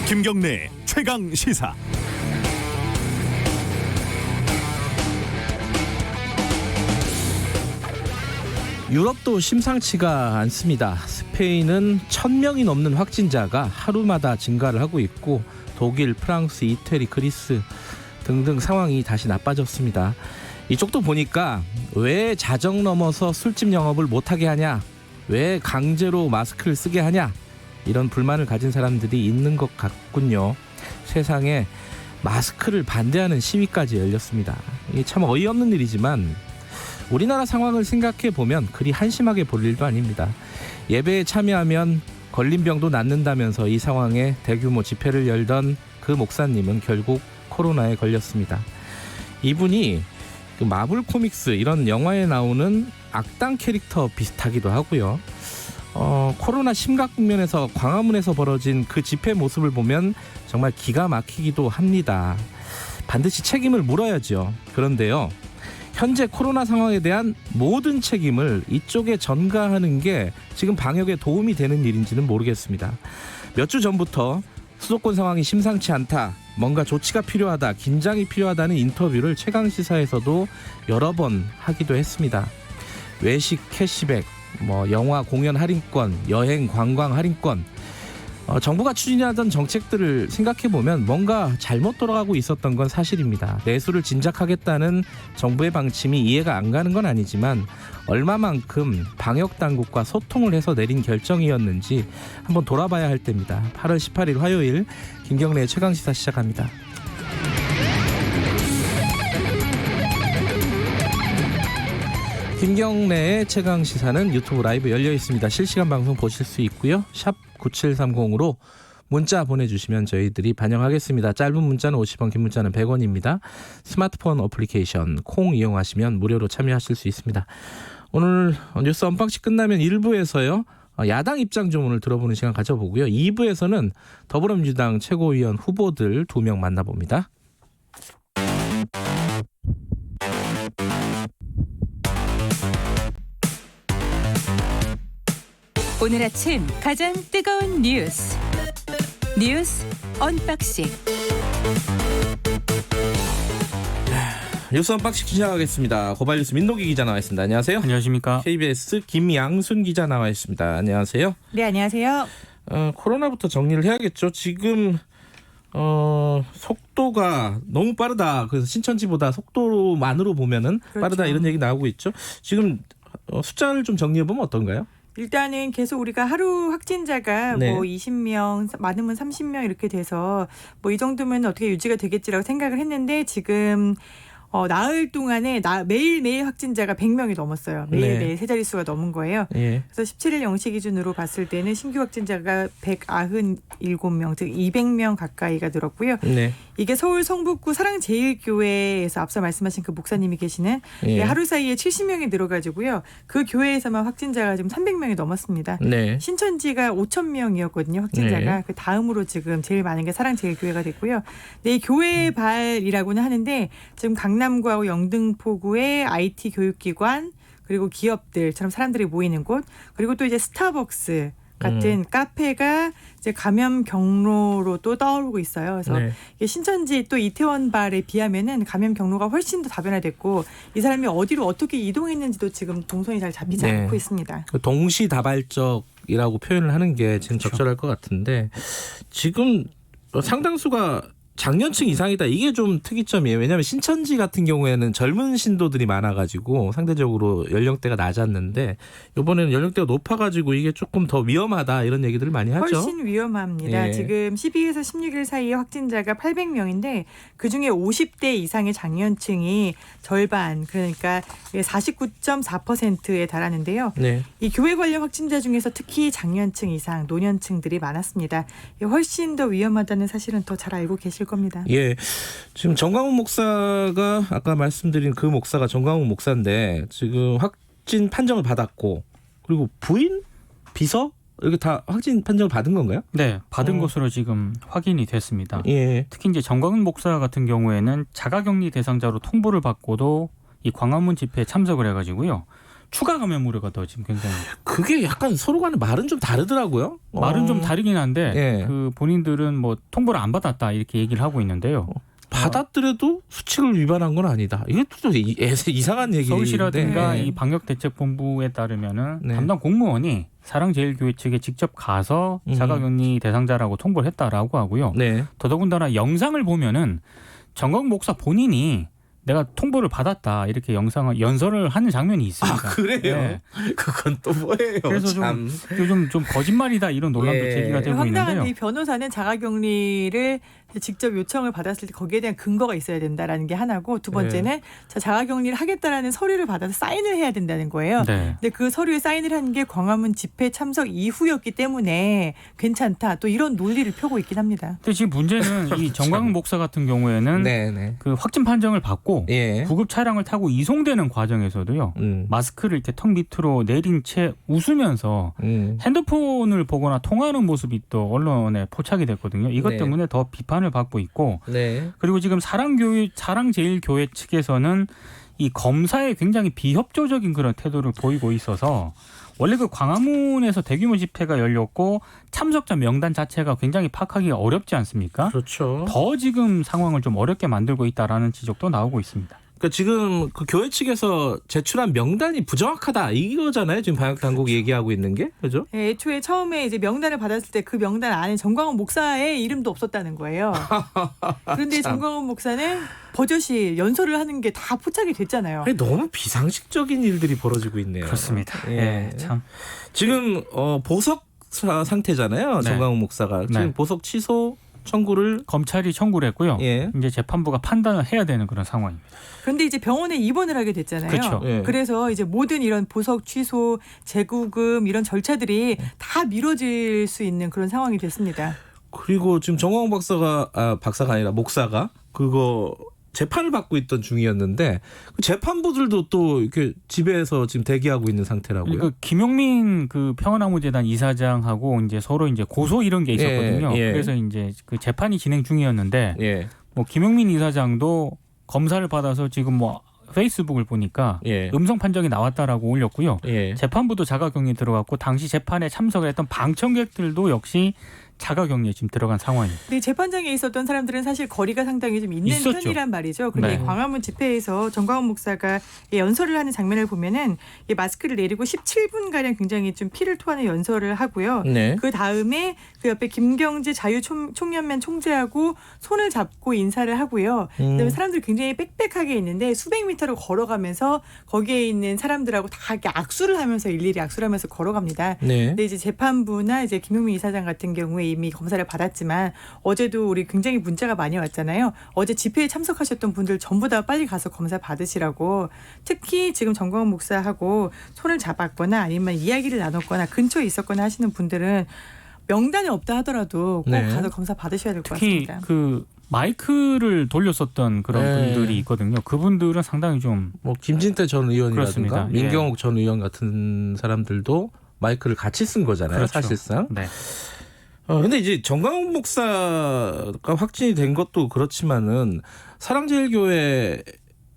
김경래 최강 시사. 유럽도 심상치가 않습니다. 스페인은 1000명이 넘는 확진자가 하루마다 증가를 하고 있고, 독일, 프랑스, 이태리, 그리스 등등 상황이 다시 나빠졌습니다. 이쪽도 보니까 왜 자정 넘어서 술집 영업을 못하게 하냐, 왜 강제로 마스크를 쓰게 하냐, 이런 불만을 가진 사람들이 있는 것 같군요. 세상에 마스크를 반대하는 시위까지 열렸습니다. 이게 참 어이없는 일이지만 우리나라 상황을 생각해 보면 그리 한심하게 볼 일도 아닙니다. 예배에 참여하면 걸린 병도 낫는다면서 이 상황에 대규모 집회를 열던 그 목사님은 결국 코로나에 걸렸습니다. 이분이 그 마블 코믹스 이런 영화에 나오는 악당 캐릭터 비슷하기도 하고요. 코로나 심각 국면에서 광화문에서 벌어진 그 집회 모습을 보면 정말 기가 막히기도 합니다. 반드시 책임을 물어야죠. 그런데요, 현재 코로나 상황에 대한 모든 책임을 이쪽에 전가하는 게 지금 방역에 도움이 되는 일인지는 모르겠습니다. 몇 주 전부터 수도권 상황이 심상치 않다, 뭔가 조치가 필요하다, 긴장이 필요하다는 인터뷰를 최강시사에서도 여러 번 하기도 했습니다. 외식 캐시백, 영화 공연 할인권, 여행 관광 할인권, 정부가 추진하던 정책들을 생각해보면 뭔가 잘못 돌아가고 있었던 건 사실입니다. 내수를 진작하겠다는 정부의 방침이 이해가 안 가는 건 아니지만 얼마만큼 방역당국과 소통을 해서 내린 결정이었는지 한번 돌아봐야 할 때입니다. 8월 18일 화요일 김경래의 최강시사 시작합니다. 김경래의 최강시사는 유튜브 라이브 열려 있습니다. 실시간 방송 보실 수 있고요. 샵 9730으로 문자 보내주시면 저희들이 반영하겠습니다. 짧은 문자는 50원, 긴 문자는 100원입니다. 스마트폰 어플리케이션 콩 이용하시면 무료로 참여하실 수 있습니다. 오늘 뉴스 언박싱 끝나면 1부에서요, 야당 입장 좀 오늘 들어보는 시간 가져보고요. 2부에서는 더불어민주당 최고위원 후보들 2명 만나봅니다. 오늘 아침 가장 뜨거운 뉴스 언박싱. 뉴스 언박싱 시작하겠습니다. 고발뉴스 민노기 기자 나와 있습니다. 안녕하세요. 안녕하십니까. KBS 김양순 기자 나와 있습니다. 안녕하세요. 네, 안녕하세요. 코로나부터 정리를 해야겠죠. 지금 속도가 너무 빠르다. 그래서 신천지보다 속도만으로 보면은 그렇죠, 빠르다, 이런 얘기 나오고 있죠. 지금 숫자를 좀 정리해보면 어떤가요? 일단은 계속 우리가 하루 확진자가 20명, 많으면 30명 이렇게 돼서 이 정도면 어떻게 유지가 되겠지라고 생각을 했는데, 지금 나흘 동안에 매일매일 확진자가 100명이 넘었어요. 매일매일 세 자릿수가 넘은 거예요. 그래서 17일 0시 기준으로 봤을 때는 신규 확진자가 197명, 즉 200명 가까이가 늘었고요. 이게 서울 성북구 사랑제일교회에서 앞서 말씀하신 그 목사님이 계시는 하루 사이에 70명이 늘어가지고요. 그 교회에서만 확진자가 지금 300명이 넘었습니다. 신천지가 5,000명이었거든요, 확진자가. 그 다음으로 지금 제일 많은 게 사랑제일교회가 됐고요. 이 교회 발이라고는 하는데, 지금 강남구하고 영등포구의 IT 교육기관, 그리고 기업들처럼 사람들이 모이는 곳, 그리고 또 이제 스타벅스 같은 카페가 이제 감염 경로로 또 떠오르고 있어요. 그래서 이게 신천지 또 이태원 발에 비하면은 감염 경로가 훨씬 더 다변화됐고, 이 사람이 어디로 어떻게 이동했는지도 지금 동선이 잘 잡히지 않고 있습니다. 동시다발적이라고 표현을 하는 게 지금 적절할 것 같은데, 지금 상당수가 장년층 이상이다. 이게 좀 특이점이에요. 왜냐하면 신천지 같은 경우에는 젊은 신도들이 많아가지고 상대적으로 연령대가 낮았는데, 이번에는 연령대가 높아가지고 이게 조금 더 위험하다, 이런 얘기들을 많이 하죠. 훨씬 위험합니다. 지금 12일에서 16일 사이에 확진자가 800명인데 그중에 50대 이상의 장년층이 절반, 그러니까 49.4%에 달하는데요. 이 교회 관련 확진자 중에서 특히 장년층 이상, 노년층들이 많았습니다. 훨씬 더 위험하다는 사실은 더 잘 알고 계실 겁니다. 지금 정광훈 목사가, 아까 말씀드린 그 목사가 정광훈 목사인데, 지금 확진 판정을 받았고, 그리고 부인, 비서 이렇게 다 확진 판정을 받은 건가요? 네, 받은 것으로 지금 확인이 됐습니다. 특히 이제 정광훈 목사 같은 경우에는 자가격리 대상자로 통보를 받고도 이 광화문 집회에 참석을 해가지고요, 추가 감염 우려가 더 지금 굉장히 그게 약간 서로 간에 말은 좀 다르더라고요. 말은 좀 다르긴 한데 예. 그 본인들은 뭐 통보를 안 받았다 이렇게 얘기를 하고 있는데요. 받았더라도 수칙을 위반한 건 아니다. 이게 또 이상한 얘기인데. 서울시라든가 네. 이 방역대책본부에 따르면은 네. 담당 공무원이 사랑제일교회 측에 직접 가서 자가격리 대상자라고 통보를 했다라고 하고요. 네. 더더군다나 영상을 보면은 정광훈 목사 본인이 내가 통보를 받았다 이렇게 영상을 연설을 하는 장면이 있습니다. 아 그래요? 네. 그건 또 뭐예요? 그래서 참. 좀 거짓말이다 이런 논란도 예. 제기가 되고 황당한 있는데요. 이 변호사는 자가격리를 직접 요청을 받았을 때 거기에 대한 근거가 있어야 된다라는 게 하나고, 두 번째는 자가격리를 하겠다라는 서류를 받아서 사인을 해야 된다는 거예요. 네. 근데 그 서류에 사인을 한 게 광화문 집회 참석 이후였기 때문에 괜찮다. 또 이런 논리를 펴고 있긴 합니다. 근데 지금 문제는 이 정광훈 목사 같은 경우에는 네네. 그 확진 판정을 받고 예. 구급 차량을 타고 이송되는 과정에서도요. 마스크를 이렇게 턱 밑으로 내린 채 웃으면서 핸드폰을 보거나 통화하는 모습이 또 언론에 포착이 됐거든요. 이것 네. 때문에 더 비판을 받고 있고, 네. 그리고 지금 사랑제일교회 측에서는 이 검사에 굉장히 비협조적인 그런 태도를 보이고 있어서, 원래 그 광화문에서 대규모 집회가 열렸고 참석자 명단 자체가 굉장히 파악하기가 어렵지 않습니까? 그렇죠. 더 지금 상황을 좀 어렵게 만들고 있다라는 지적도 나오고 있습니다. 그러니까 지금 그 교회 측에서 제출한 명단이 부정확하다 이거잖아요. 지금 방역 당국이 얘기하고 있는 게, 그죠? 네, 애초에 처음에 이제 명단을 받았을 때 그 명단 안에 정광훈 목사의 이름도 없었다는 거예요. 그런데 정광훈 목사는 버젓이 연설을 하는 게 다 포착이 됐잖아요. 아니, 너무 비상식적인 일들이 벌어지고 있네요. 그렇습니다. 예. 참. 지금 보석 상태잖아요. 네. 정광훈 목사가 지금 네. 보석 취소 청구를 검찰이 청구를 했고요. 예. 이제 재판부가 판단을 해야 되는 그런 상황입니다. 그런데 이제 병원에 입원을 하게 됐잖아요. 그렇죠. 예. 그래서 이제 모든 이런 보석 취소, 재구금 이런 절차들이 다 미뤄질 수 있는 그런 상황이 됐습니다. 그리고 지금 정광훈 박사가 아니라 목사가 그거 재판을 받고 있던 중이었는데 그 재판부들도 또 이렇게 집에서 지금 대기하고 있는 상태라고요. 그러니까 김용민 그 평화나무재단 이사장하고 이제 서로 이제 고소 이런 게 있었거든요. 예. 그래서 이제 그 재판이 진행 중이었는데 예. 뭐 김용민 이사장도 검사를 받아서 지금 뭐 페이스북을 보니까 예. 음성 판정이 나왔다라고 올렸고요. 예. 재판부도 자가격리 들어갔고 당시 재판에 참석을 했던 방청객들도 역시 자가격리에 지금 들어간 상황입니다. 근데 재판장에 있었던 사람들은 사실 거리가 상당히 좀 있는 있었죠. 편이란 말이죠. 그런데 네. 광화문 집회에서 정광훈 목사가 연설을 하는 장면을 보면은 마스크를 내리고 17분가량 굉장히 좀 피를 토하는 연설을 하고요. 네. 그 다음에 그 옆에 김경재 자유총연맹 총재하고 손을 잡고 인사를 하고요. 그다음에 사람들이 굉장히 빽빽하게 있는데 수백 미터를 걸어가면서 거기에 있는 사람들하고 다 이렇게 악수를 하면서 일일이 악수를 하면서 걸어갑니다. 네. 근데 이제 재판부나 이제 김용민 이사장 같은 경우에 이미 검사를 받았지만 어제도 우리 굉장히 문자가 많이 왔잖아요. 어제 집회에 참석하셨던 분들 전부 다 빨리 가서 검사 받으시라고. 특히 지금 정광훈 목사하고 손을 잡았거나 아니면 이야기를 나눴거나 근처에 있었거나 하시는 분들은 명단이 없다 하더라도 꼭 네. 가서 검사 받으셔야 될 것 특히 같습니다. 그 마이크를 돌렸었던 그런 네. 분들이 있거든요. 그분들은 상당히 좀 뭐 김진태 전 의원이라든가 그렇습니다. 민경욱 전 의원 같은 사람들도 마이크를 같이 쓴 거잖아요. 그렇죠. 사실상. 네. 근데 이제 정광훈 목사가 확진이 된 것도 그렇지만은 사랑제일교회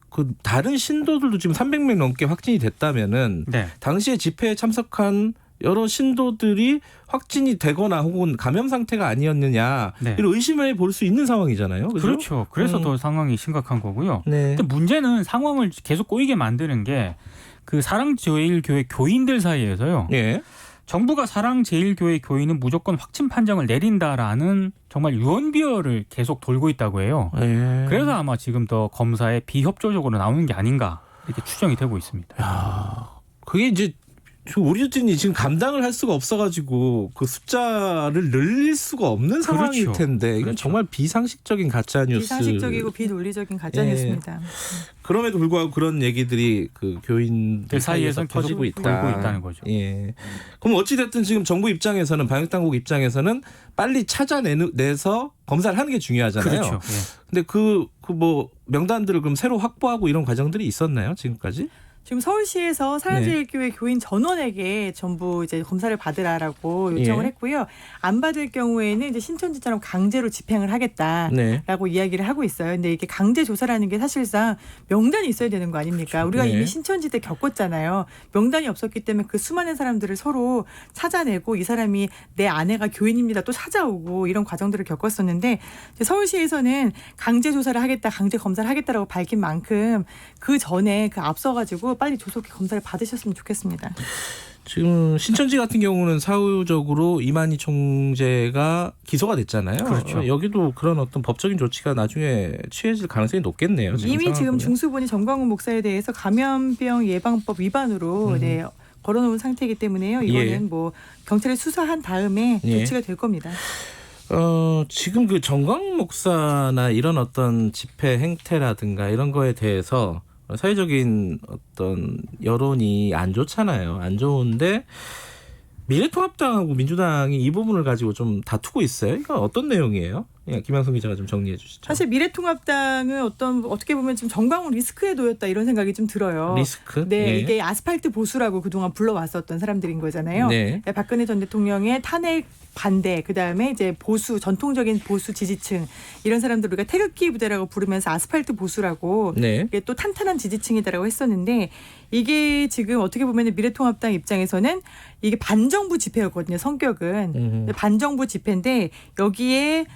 그 다른 신도들도 지금 300명 넘게 확진이 됐다면은 네. 당시에 집회에 참석한 여러 신도들이 확진이 되거나 혹은 감염 상태가 아니었느냐 네. 이런 의심을 볼 수 있는 상황이잖아요. 그죠? 그렇죠. 그래서 더 상황이 심각한 거고요. 네. 근데 문제는 상황을 계속 꼬이게 만드는 게 그 사랑제일교회 교인들 사이에서요. 예. 정부가 사랑제일교회 교인은 무조건 확진 판정을 내린다라는 정말 유언비어를 계속 돌고 있다고 해요. 예. 그래서 아마 지금 더 검사에 비협조적으로 나오는 게 아닌가 이렇게 추정이 되고 있습니다. 야, 그게 이제 우리들이 지금 감당을 할 수가 없어가지고 그 숫자를 늘릴 수가 없는 상황일 그렇죠. 텐데 이건 그렇죠. 정말 비상식적인 가짜 뉴스. 비상식적이고 비논리적인 가짜 뉴스입니다. 그럼에도 불구하고 그런 얘기들이 그 교인들 사이에서 계속 퍼지고 있다. 돌고 있다는 거죠. 예. 그럼 어찌 됐든 지금 정부 입장에서는 방역당국 입장에서는 빨리 찾아내서 검사를 하는 게 중요하잖아요. 그렇죠. 예. 근데 그 뭐 명단들을 그럼 새로 확보하고 이런 과정들이 있었나요 지금까지? 지금 서울시에서 사랑제일교회 교인 전원에게 전부 이제 검사를 받으라라고 요청을 했고요. 안 받을 경우에는 이제 신천지처럼 강제로 집행을 하겠다라고 이야기를 하고 있어요. 근데 이게 강제 조사라는 게 사실상 명단이 있어야 되는 거 아닙니까? 우리가 이미 신천지 때 겪었잖아요. 명단이 없었기 때문에 그 수많은 사람들을 서로 찾아내고 이 사람이 내 아내가 교인입니다 또 찾아오고 이런 과정들을 겪었었는데 이제 서울시에서는 강제 조사를 하겠다, 강제 검사를 하겠다라고 밝힌 만큼 그 전에 그 앞서가지고 빨리 조속히 검사를 받으셨으면 좋겠습니다. 지금 신천지 같은 경우는 사후적으로 이만희 총재가 기소가 됐잖아요. 그렇죠. 여기도 그런 어떤 법적인 조치가 나중에 취해질 가능성이 높겠네요. 이미 지금 중수본이 정광훈 목사에 대해서 감염병 예방법 위반으로 걸어놓은 상태이기 때문에요. 이거는 뭐 경찰에 수사한 다음에 조치가 될 겁니다. 지금 그 정광훈 목사나 이런 어떤 집회 행태라든가 이런 거에 대해서 사회적인 어떤 여론이 안 좋잖아요. 안 좋은데 미래통합당하고 민주당이 이 부분을 가지고 좀 다투고 있어요. 이거 어떤 내용이에요? 김양성 기자가 좀 정리해 주시죠. 사실 미래통합당은 어떻게 보면 지금 정광훈 리스크에 놓였다 이런 생각이 좀 들어요. 리스크? 네, 이게 아스팔트 보수라고 그동안 불러왔었던 사람들인 거잖아요. 네. 박근혜 전 대통령의 탄핵 반대, 그다음에 이제 보수, 전통적인 보수 지지층 이런 사람들 우리가 태극기 부대라고 부르면서 아스팔트 보수라고 이게 또 탄탄한 지지층이다라고 했었는데 이게 지금 어떻게 보면 미래통합당 입장에서는 이게 반정부 집회였거든요. 성격은 반정부 집회인데 여기에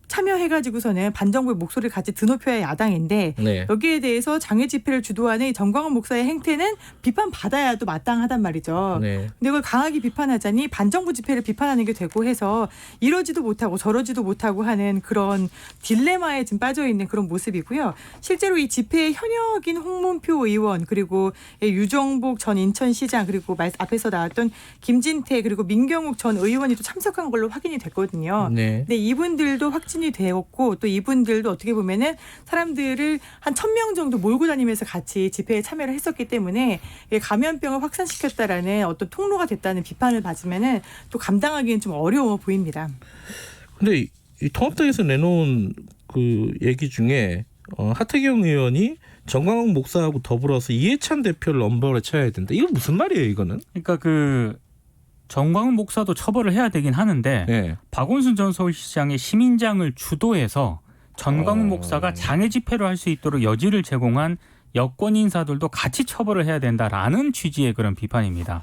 참여해가지고서는 반정부의 목소리를 같이 드높여야 야당인데 여기에 대해서 장외 집회를 주도하는 이 정광훈 목사의 행태는 비판받아야 또 마땅하단 말이죠. 근데 이걸 강하게 비판하자니 반정부 집회를 비판하는 게 되고 해서 이러지도 못하고 저러지도 못하고 하는 그런 딜레마에 지금 빠져있는 그런 모습이고요. 실제로 이 집회에 현역인 홍문표 의원 그리고 유정복 전 인천시장 그리고 앞에서 나왔던 김진태 그리고 민경욱 전 의원이 또 참석한 걸로 확인이 됐거든요. 근데 이분들도 확진이 되었고 또 이분들도 어떻게 보면은 사람들을 한 1,000명 정도 몰고 다니면서 같이 집회에 참여를 했었기 때문에 감염병을 확산시켰다라는 어떤 통로가 됐다는 비판을 받으면은 또 감당하기는 좀 어려워 보입니다. 근데 이 통합당에서 내놓은 그 얘기 중에 하태경 의원이 정광훈 목사하고 더불어서 이해찬 대표를 엄벌에 쳐야 된다. 이거 무슨 말이에요, 이거는? 그러니까 그 정광훈 목사도 처벌을 해야 되긴 하는데 박원순 전 서울시장의 시민장을 주도해서 정광훈 목사가 장애 집회를 할 수 있도록 여지를 제공한 여권 인사들도 같이 처벌을 해야 된다라는 취지의 그런 비판입니다.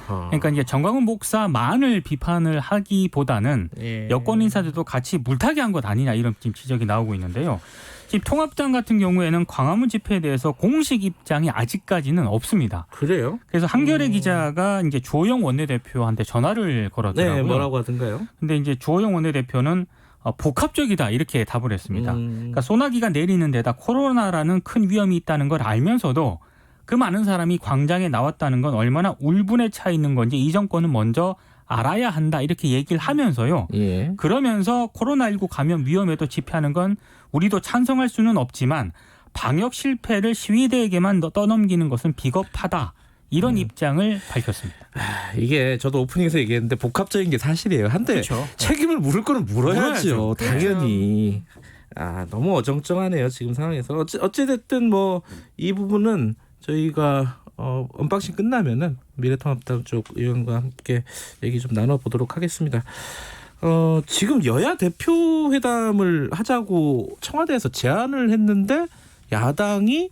그러니까 이제 정광훈 목사만을 비판을 하기보다는 여권 인사들도 같이 물타기 한 것 아니냐 이런 지금 지적이 나오고 있는데요. 지금 통합당 같은 경우에는 광화문 집회에 대해서 공식 입장이 아직까지는 없습니다. 그래요? 그래서 한겨레 기자가 이제 주호영 원내대표한테 전화를 걸었더라고요. 네, 뭐라고 하던가요? 근데 이제 주호영 원내대표는 복합적이다 이렇게 답을 했습니다. 그러니까 소나기가 내리는 데다 코로나라는 큰 위험이 있다는 걸 알면서도 그 많은 사람이 광장에 나왔다는 건 얼마나 울분에 차 있는 건지 이 정권은 먼저 알아야 한다 이렇게 얘기를 하면서요. 그러면서 코로나19 감염 위험에도 집회하는 건 우리도 찬성할 수는 없지만 방역 실패를 시위대에게만 떠넘기는 것은 비겁하다. 이런 입장을 밝혔습니다. 이게 저도 오프닝에서 얘기했는데 복합적인 게 사실이에요. 한데 그렇죠. 책임을 물을 거는 물어야죠. 당연히. 너무 어정쩡하네요. 지금 상황에서. 어찌됐든 뭐 이 부분은 저희가 언박싱 끝나면은 미래통합당 쪽 의원과 함께 얘기 좀 나눠보도록 하겠습니다. 지금 여야 대표 회담을 하자고 청와대에서 제안을 했는데 야당이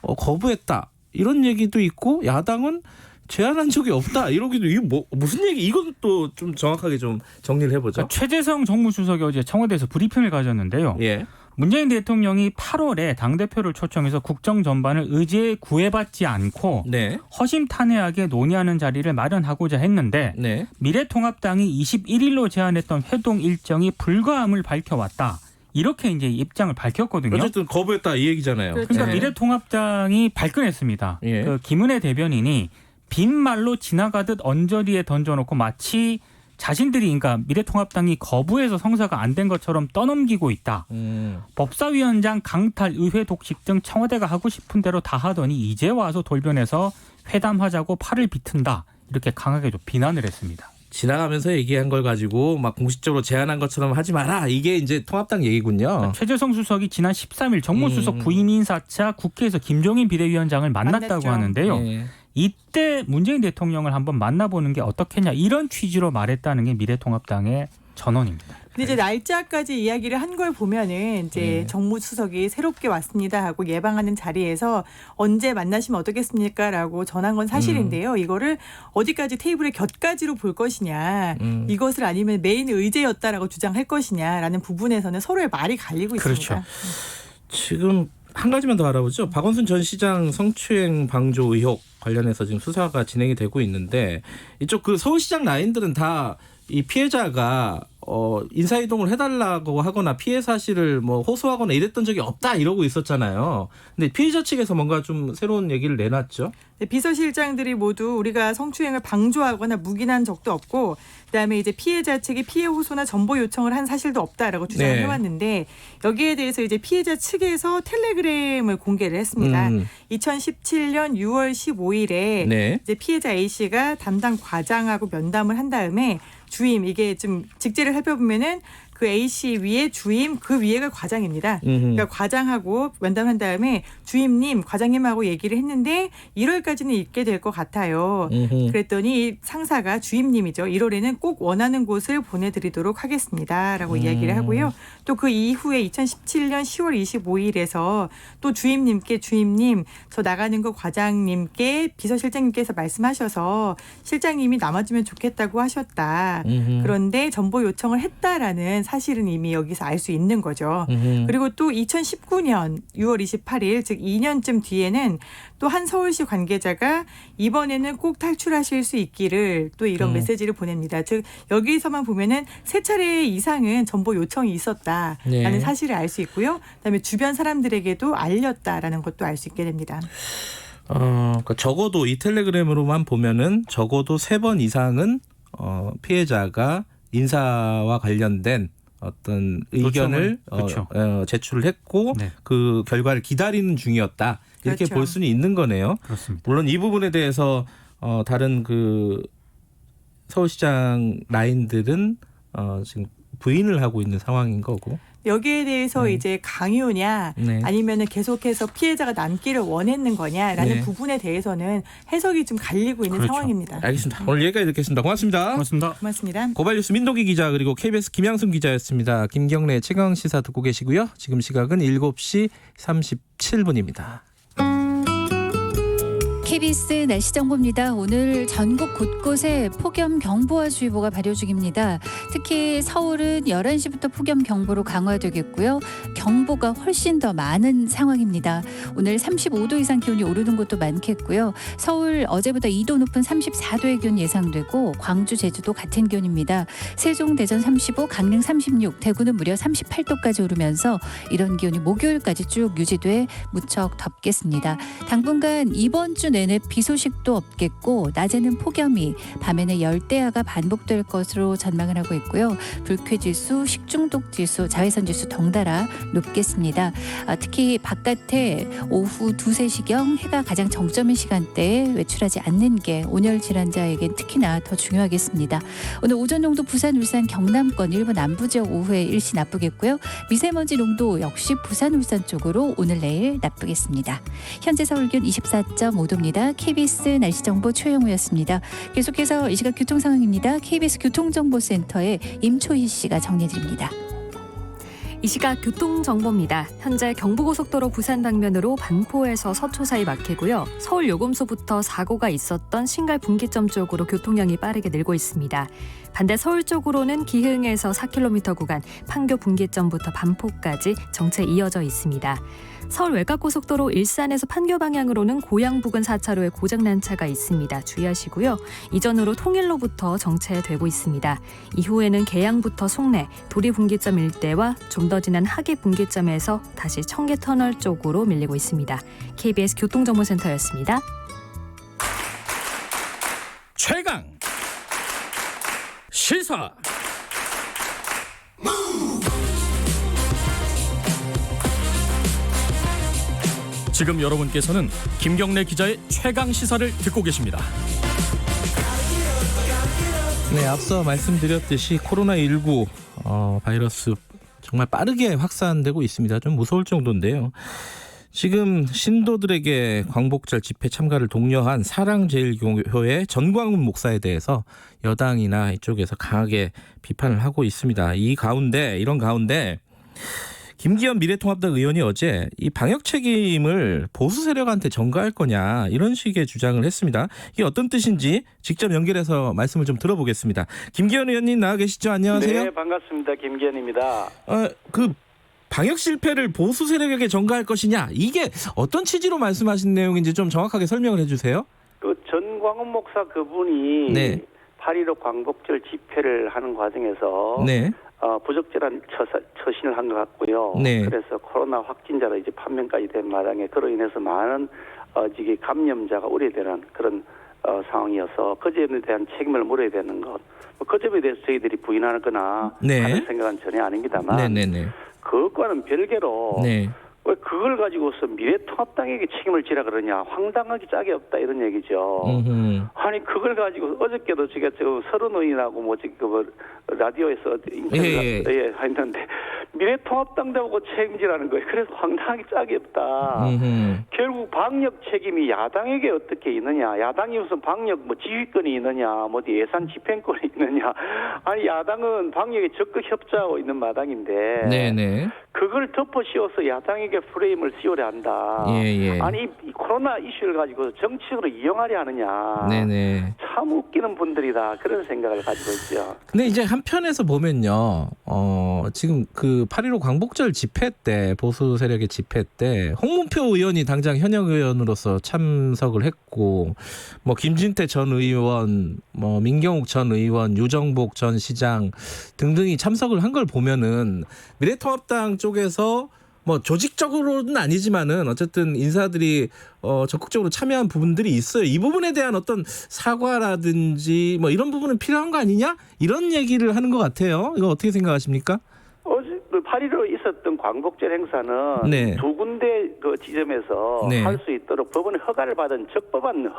거부했다. 이런 얘기도 있고 야당은 제안한 적이 없다. 이러기도 이거 무슨 얘기? 이건 또 좀 정확하게 좀 정리를 해보죠. 그러니까 최재성 정무수석이 어제 청와대에서 브리핑을 가졌는데요. 문재인 대통령이 8월에 당대표를 초청해서 국정 전반을 의제에 구애받지 않고 허심탄회하게 논의하는 자리를 마련하고자 했는데 미래통합당이 21일로 제안했던 회동 일정이 불가함을 밝혀왔다. 이렇게 이제 입장을 밝혔거든요. 어쨌든 거부했다 이 얘기잖아요. 그러니까 미래통합당이 발끈했습니다. 그 김은혜 대변인이 빈말로 지나가듯 언저리에 던져놓고 마치 자신들이 그러니까 미래통합당이 거부해서 성사가 안 된 것처럼 떠넘기고 있다. 법사위원장 강탈, 의회 독식 등 청와대가 하고 싶은 대로 다 하더니 이제 와서 돌변해서 회담하자고 팔을 비튼다. 이렇게 강하게 좀 비난을 했습니다. 지나가면서 얘기한 걸 가지고 막 공식적으로 제안한 것처럼 하지 마라. 이게 이제 통합당 얘기군요. 최재성 수석이 지난 13일 정무수석 부임 인사차 국회에서 김종인 비대위원장을 만났다고 만났죠. 하는데요. 네. 이때 문재인 대통령을 한번 만나보는 게 어떻겠냐 이런 취지로 말했다는 게 미래통합당의 전언입니다. 근데 이제 날짜까지 이야기를 한 걸 보면은 이제 네. 정무수석이 새롭게 왔습니다 하고 예방하는 자리에서 언제 만나시면 어떻겠습니까라고 전한 건 사실인데요. 이거를 어디까지 테이블의 곁까지로 볼 것이냐, 이것을 아니면 메인 의제였다라고 주장할 것이냐라는 부분에서는 서로의 말이 갈리고 그렇죠. 있습니다. 지금 한 가지만 더 알아보죠. 박원순 전 시장 성추행 방조 의혹 관련해서 지금 수사가 진행이 되고 있는데 이쪽 그 서울시장 라인들은 다 이 피해자가 인사이동을 해달라고 하거나 피해 사실을 뭐 호소하거나 이랬던 적이 없다 이러고 있었잖아요. 근데 피해자 측에서 뭔가 좀 새로운 얘기를 내놨죠. 네, 비서실장들이 모두 우리가 성추행을 방조하거나 묵인한 적도 없고, 그다음에 이제 피해자 측이 피해 호소나 정보 요청을 한 사실도 없다라고 주장을 네. 해왔는데 여기에 대해서 이제 피해자 측에서 텔레그램을 공개를 했습니다. 2017년 6월 15일에 네. 이제 피해자 A 씨가 담당 과장하고 면담을 한 다음에 주임, 이게 좀 직제를 살펴보면은 그 A 씨 위에 주임, 그 위에가 과장입니다. 그러니까 과장하고 면담한 다음에 주임님, 과장님하고 얘기를 했는데 1월까지는 있게 될 것 같아요. 그랬더니 상사가 주임님이죠. 1월에는 꼭 원하는 곳을 보내드리도록 하겠습니다라고 이야기를 하고요. 또 그 이후에 2017년 10월 25일에서 또 주임님께 주임님, 저 나가는 거 과장님께 비서실장님께서 말씀하셔서 실장님이 남아주면 좋겠다고 하셨다. 그런데 정보 요청을 했다라는 사실은 이미 여기서 알 수 있는 거죠. 그리고 또 2019년 6월 28일 즉 2년쯤 뒤에는 또 한 서울시 관계자가 이번에는 꼭 탈출하실 수 있기를 또 이런 메시지를 보냅니다. 즉 여기서만 보면은 3차례 이상은 정보 요청이 있었다라는 네. 사실을 알 수 있고요. 그다음에 주변 사람들에게도 알렸다라는 것도 알 수 있게 됩니다. 그러니까 적어도 이 텔레그램으로만 보면은 적어도 3번 이상은 피해자가 인사와 관련된 어떤 의견을 그렇죠. 제출을 했고 네. 그 결과를 기다리는 중이었다. 이렇게 그렇죠. 볼 수는 있는 거네요. 그렇습니다. 물론 이 부분에 대해서 다른 그 서울시장 라인들은 지금 부인을 하고 있는 상황인 거고. 여기에 대해서 이제 강요냐 네. 아니면은 계속해서 피해자가 남기를 원했는 거냐라는 네. 부분에 대해서는 해석이 좀 갈리고 있는 그렇죠. 상황입니다. 알겠습니다. 오늘 여기까지 듣겠습니다. 고맙습니다. 고맙습니다. 고맙습니다. 고발뉴스 민동기 기자 그리고 KBS 김양순 기자였습니다. 김경래 최강시사 듣고 계시고요. 지금 시각은 7시 37분입니다. KBS 날씨 정보입니다. 오늘 전국 곳곳에 폭염경보와 주의보가 발효 중입니다. 특히 서울은 11시부터 폭염경보로 강화되겠고요. 경보가 훨씬 더 많은 상황입니다. 오늘 35도 이상 기온이 오르는 곳도 많겠고요. 서울 어제보다 2도 높은 34도의 기온 예상되고 광주, 제주도 같은 기온입니다. 세종, 대전 35, 강릉 36, 대구는 무려 38도까지 오르면서 이런 기온이 목요일까지 쭉 유지돼 무척 덥겠습니다. 당분간 이번 주 내내 비 소식도 없겠고 낮에는 폭염이, 밤에는 열대야가 반복될 것으로 전망을 하고 있고요. 불쾌지수, 식중독지수, 자외선지수 덩달아 높겠습니다. 특히 바깥에 오후 2, 3시경 해가 가장 정점인 시간대에 외출하지 않는 게 온열 질환자에겐 특히나 더 중요하겠습니다. 오늘 오전 농도 부산, 울산, 경남권 일부 남부 지역 오후에 일시 나쁘겠고요. 미세먼지 농도 역시 부산, 울산 쪽으로 오늘 내일 나쁘겠습니다. 현재 서울 기온 24.5도입니다. KBS 날씨정보 최영우였습니다. 계속해서 이 시각 교통 상황입니다. KBS 교통정보센터의 임초희 씨가 정리해드립니다. 이 시각 교통정보입니다. 현재 경부고속도로 부산 방면으로 반포에서 서초 사이 막히고요. 서울 요금소부터 사고가 있었던 신갈 분기점 쪽으로 교통량이 빠르게 늘고 있습니다. 반대 서울 쪽으로는 기흥에서 4km 구간, 판교 분기점부터 반포까지 정체 이어져 있습니다. 서울 외곽고속도로 일산에서 판교 방향으로는 고양 부근 4차로에 고장난 차가 있습니다. 주의하시고요. 이전으로 통일로부터 정체되고 있습니다. 이후에는 계양부터 송내, 도리 분기점 일대와 좀 더 지난 하계 분기점에서 다시 청계터널 쪽으로 밀리고 있습니다. KBS 교통정보센터였습니다. 최강 시사. 지금 여러분께서는 김경래 기자의 최강 시사를 듣고 계십니다. 네, 앞서 말씀드렸듯이 코로나19 바이러스 정말 빠르게 확산되고 있습니다. 좀 무서울 정도인데요. 지금 신도들에게 광복절 집회 참가를 독려한 사랑제일교회 전광훈 목사에 대해서 여당이나 이쪽에서 강하게 비판을 하고 있습니다. 이런 가운데 김기현 미래통합당 의원이 어제 이 방역 책임을 보수 세력한테 전가할 거냐 이런 식의 주장을 했습니다. 이게 어떤 뜻인지 직접 연결해서 말씀을 좀 들어보겠습니다. 김기현 의원님 나와 계시죠? 안녕하세요. 네, 반갑습니다. 김기현입니다. 그 방역 실패를 보수 세력에게 전가할 것이냐 이게 어떤 취지로 말씀하신 내용인지 좀 정확하게 설명을 해주세요. 그 전광훈 목사 그분이 네. 8.15 광복절 집회를 하는 과정에서 네. 부적절한 처신을 한 것 같고요. 네. 그래서 코로나 확진자로 이제 판명까지 된 마당에 그로 인해서 많은 지금 감염자가 우려되는 그런 상황이어서 그 점에 대한 책임을 물어야 되는 것. 그 점에 대해서 저희들이 부인하거나 네. 하는 생각은 전혀 아닙니다만 네네네. 그것과는 별개로 네. 왜 그걸 가지고서 미래통합당에게 책임을 지라 그러냐. 황당하기 짝이 없다 이런 얘기죠. 아니 그걸 가지고 어저께도 제가 서른 의원하고 라디오에서 인터뷰를 했는데 미래통합당 대보고 책임지라는 거예요. 그래서 황당하기 짝이 없다. 결국 방역 책임이 야당에게 어떻게 있느냐. 야당이 무슨 방역 지휘권이 있느냐. 예산 집행권이 있느냐. 아니 야당은 방역에 적극 협조하고 있는 마당인데 네네. 그걸 덮어 씌워서 야당에게 프레임을 씌우려 한다. 예. 아니 이 코로나 이슈를 가지고 정치적으로 이용하려 하느냐. 네네. 참 웃기는 분들이다. 그런 생각을 가지고 있죠. 근데 이제 한편에서 보면요. 지금 그 8.15 광복절 집회 때 보수 세력의 집회 때 홍문표 의원이 당장 현역 의원으로서 참석을 했고 김진태 전 의원, 민경욱 전 의원, 유정복 전 시장 등등이 참석을 한 걸 보면은 미래통합당 쪽에서 조직적으로는 아니지만은 어쨌든 인사들이 적극적으로 참여한 부분들이 있어요. 이 부분에 대한 어떤 사과라든지 이런 부분은 필요한 거 아니냐? 이런 얘기를 하는 것 같아요. 이거 어떻게 생각하십니까? 어제 8.15 있었던 광복절 행사는 네. 두 군데 그 지점에서 네. 할 수 있도록 법원의 허가를 받은 적법한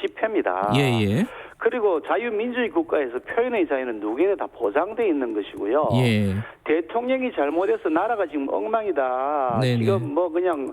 집회입니다. 예. 그리고 자유민주주의 국가에서 표현의 자유는 누구에게 다 보장돼 있는 것이고요. 예. 대통령이 잘못해서 나라가 지금 엉망이다. 네네. 지금 그냥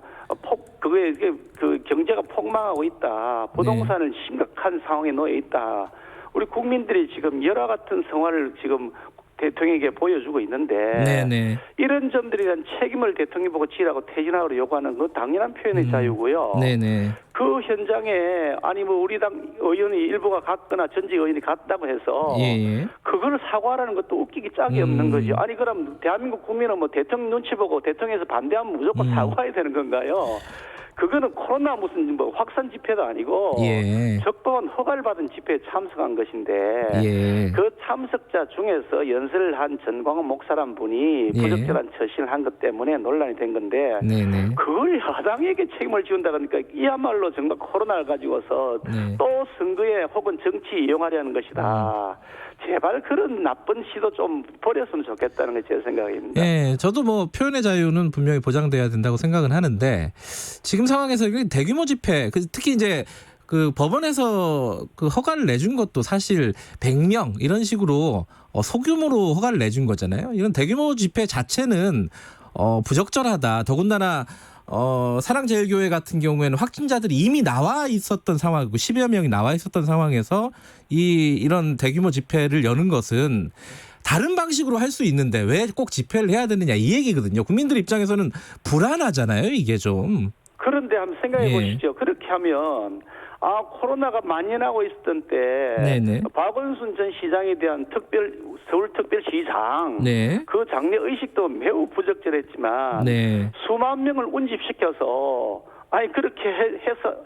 그 경제가 폭망하고 있다. 부동산을 심각한 상황에 놓여 있다. 우리 국민들이 지금 열화 같은 생활을 지금 대통령에게 보여주고 있는데 네네. 이런 점들에 대한 책임을 대통령이 보고 지라고 퇴진하라고 요구하는 건 당연한 표현의 자유고요. 네네. 그 현장에 우리 당 의원이 일부가 갔거나 전직 의원이 갔다고 해서 예. 그걸 사과하라는 것도 웃기기 짝이 없는 거죠. 아니 그럼 대한민국 국민은 대통령 눈치 보고 대통령에서 반대하면 무조건 사과해야 되는 건가요? 그거는 코로나 무슨 확산 집회도 아니고 예. 적법한 허가를 받은 집회에 참석한 것인데 예. 그 참석자 중에서 연설을 한 전광훈 목사란 분이 부적절한 처신을 한 것 때문에 논란이 된 건데 네네. 그걸 야당에게 책임을 지운다 그러니까 이야말로 정말 코로나를 가지고서 또 선거에 혹은 정치 이용하려는 것이다. 제발 그런 나쁜 시도 좀 버렸으면 좋겠다는 게 제 생각입니다. 네, 저도 표현의 자유는 분명히 보장돼야 된다고 생각은 하는데 지금 상황에서 대규모 집회, 특히 이제 그 법원에서 그 허가를 내준 것도 사실 100명 이런 식으로 소규모로 허가를 내준 거잖아요. 이런 대규모 집회 자체는 부적절하다. 더군다나 사랑제일교회 같은 경우에는 확진자들이 이미 나와 있었던 상황이고 10여 명이 나와 있었던 상황에서 이런 대규모 집회를 여는 것은 다른 방식으로 할 수 있는데 왜 꼭 집회를 해야 되느냐 이 얘기거든요. 국민들 입장에서는 불안하잖아요. 이게 좀. 그런데 한번 생각해 보시죠. 그렇게 하면 코로나가 만연하고 있었던 때 네네. 박원순 전 시장에 대한 서울특별시장 그 장례 의식도 매우 부적절했지만 수만 명을 운집시켜서 그렇게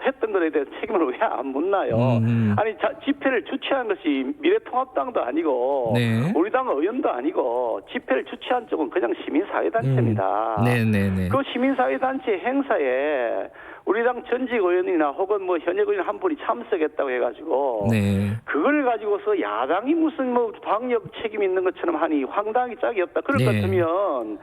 했던 것에 대해서 책임을 왜 안 묻나요? 집회를 주최한 것이 미래통합당도 아니고 우리 당 의원도 아니고 집회를 주최한 쪽은 그냥 시민사회단체입니다. 그 시민사회단체 행사에 우리 당 전직 의원이나 혹은 현역 의원 한 분이 참석했다고 해가지고 그걸 가지고서 야당이 무슨 방역 책임 있는 것처럼 하니 황당하기 짝이 없다. 그럴 것 같으면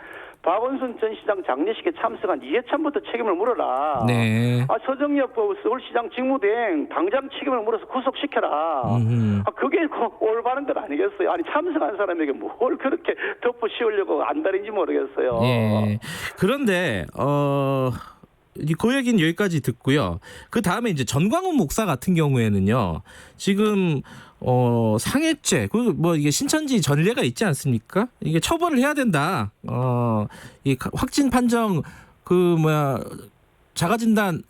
박원순 전 시장 장례식에 참석한 이해찬부터 책임을 물어라. 네. 서정엽 서울시장 직무대행 당장 책임을 물어서 구속시켜라. 그게 올바른 건 아니겠어요? 아니 참석한 사람에게 뭘 그렇게 덮어 씌우려고 안달인지 모르겠어요. 예. 그런데 그 얘기는 여기까지 듣고요. 그 다음에 이제 전광훈 목사 같은 경우에는요. 지금 상해죄, 이게 신천지 전례가 있지 않습니까? 이게 처벌을 해야 된다. 이 확진 판정 자가진단,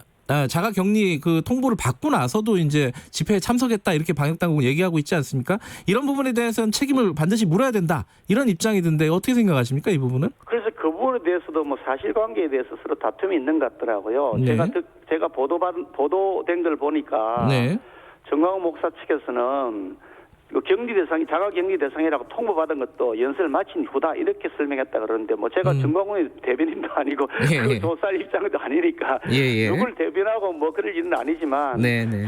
자가격리 통보를 받고 나서도 이제 집회에 참석했다 이렇게 방역당국은 얘기하고 있지 않습니까? 이런 부분에 대해서는 책임을 반드시 물어야 된다 이런 입장이던데 어떻게 생각하십니까 이 부분은? 그래서 그 부분에 대해서도 사실관계에 대해서 서로 다툼이 있는 것 같더라고요. 네. 제가 보도된 걸 보니까 네. 정광훈 목사 측에서는 자가격리 대상이라고 통보받은 것도 연설을 마친 후다 이렇게 설명했다 그러는데 제가 정광훈의 대변인도 아니고 그 조사할 입장도 아니니까 누굴 대변하고 그럴 일은 아니지만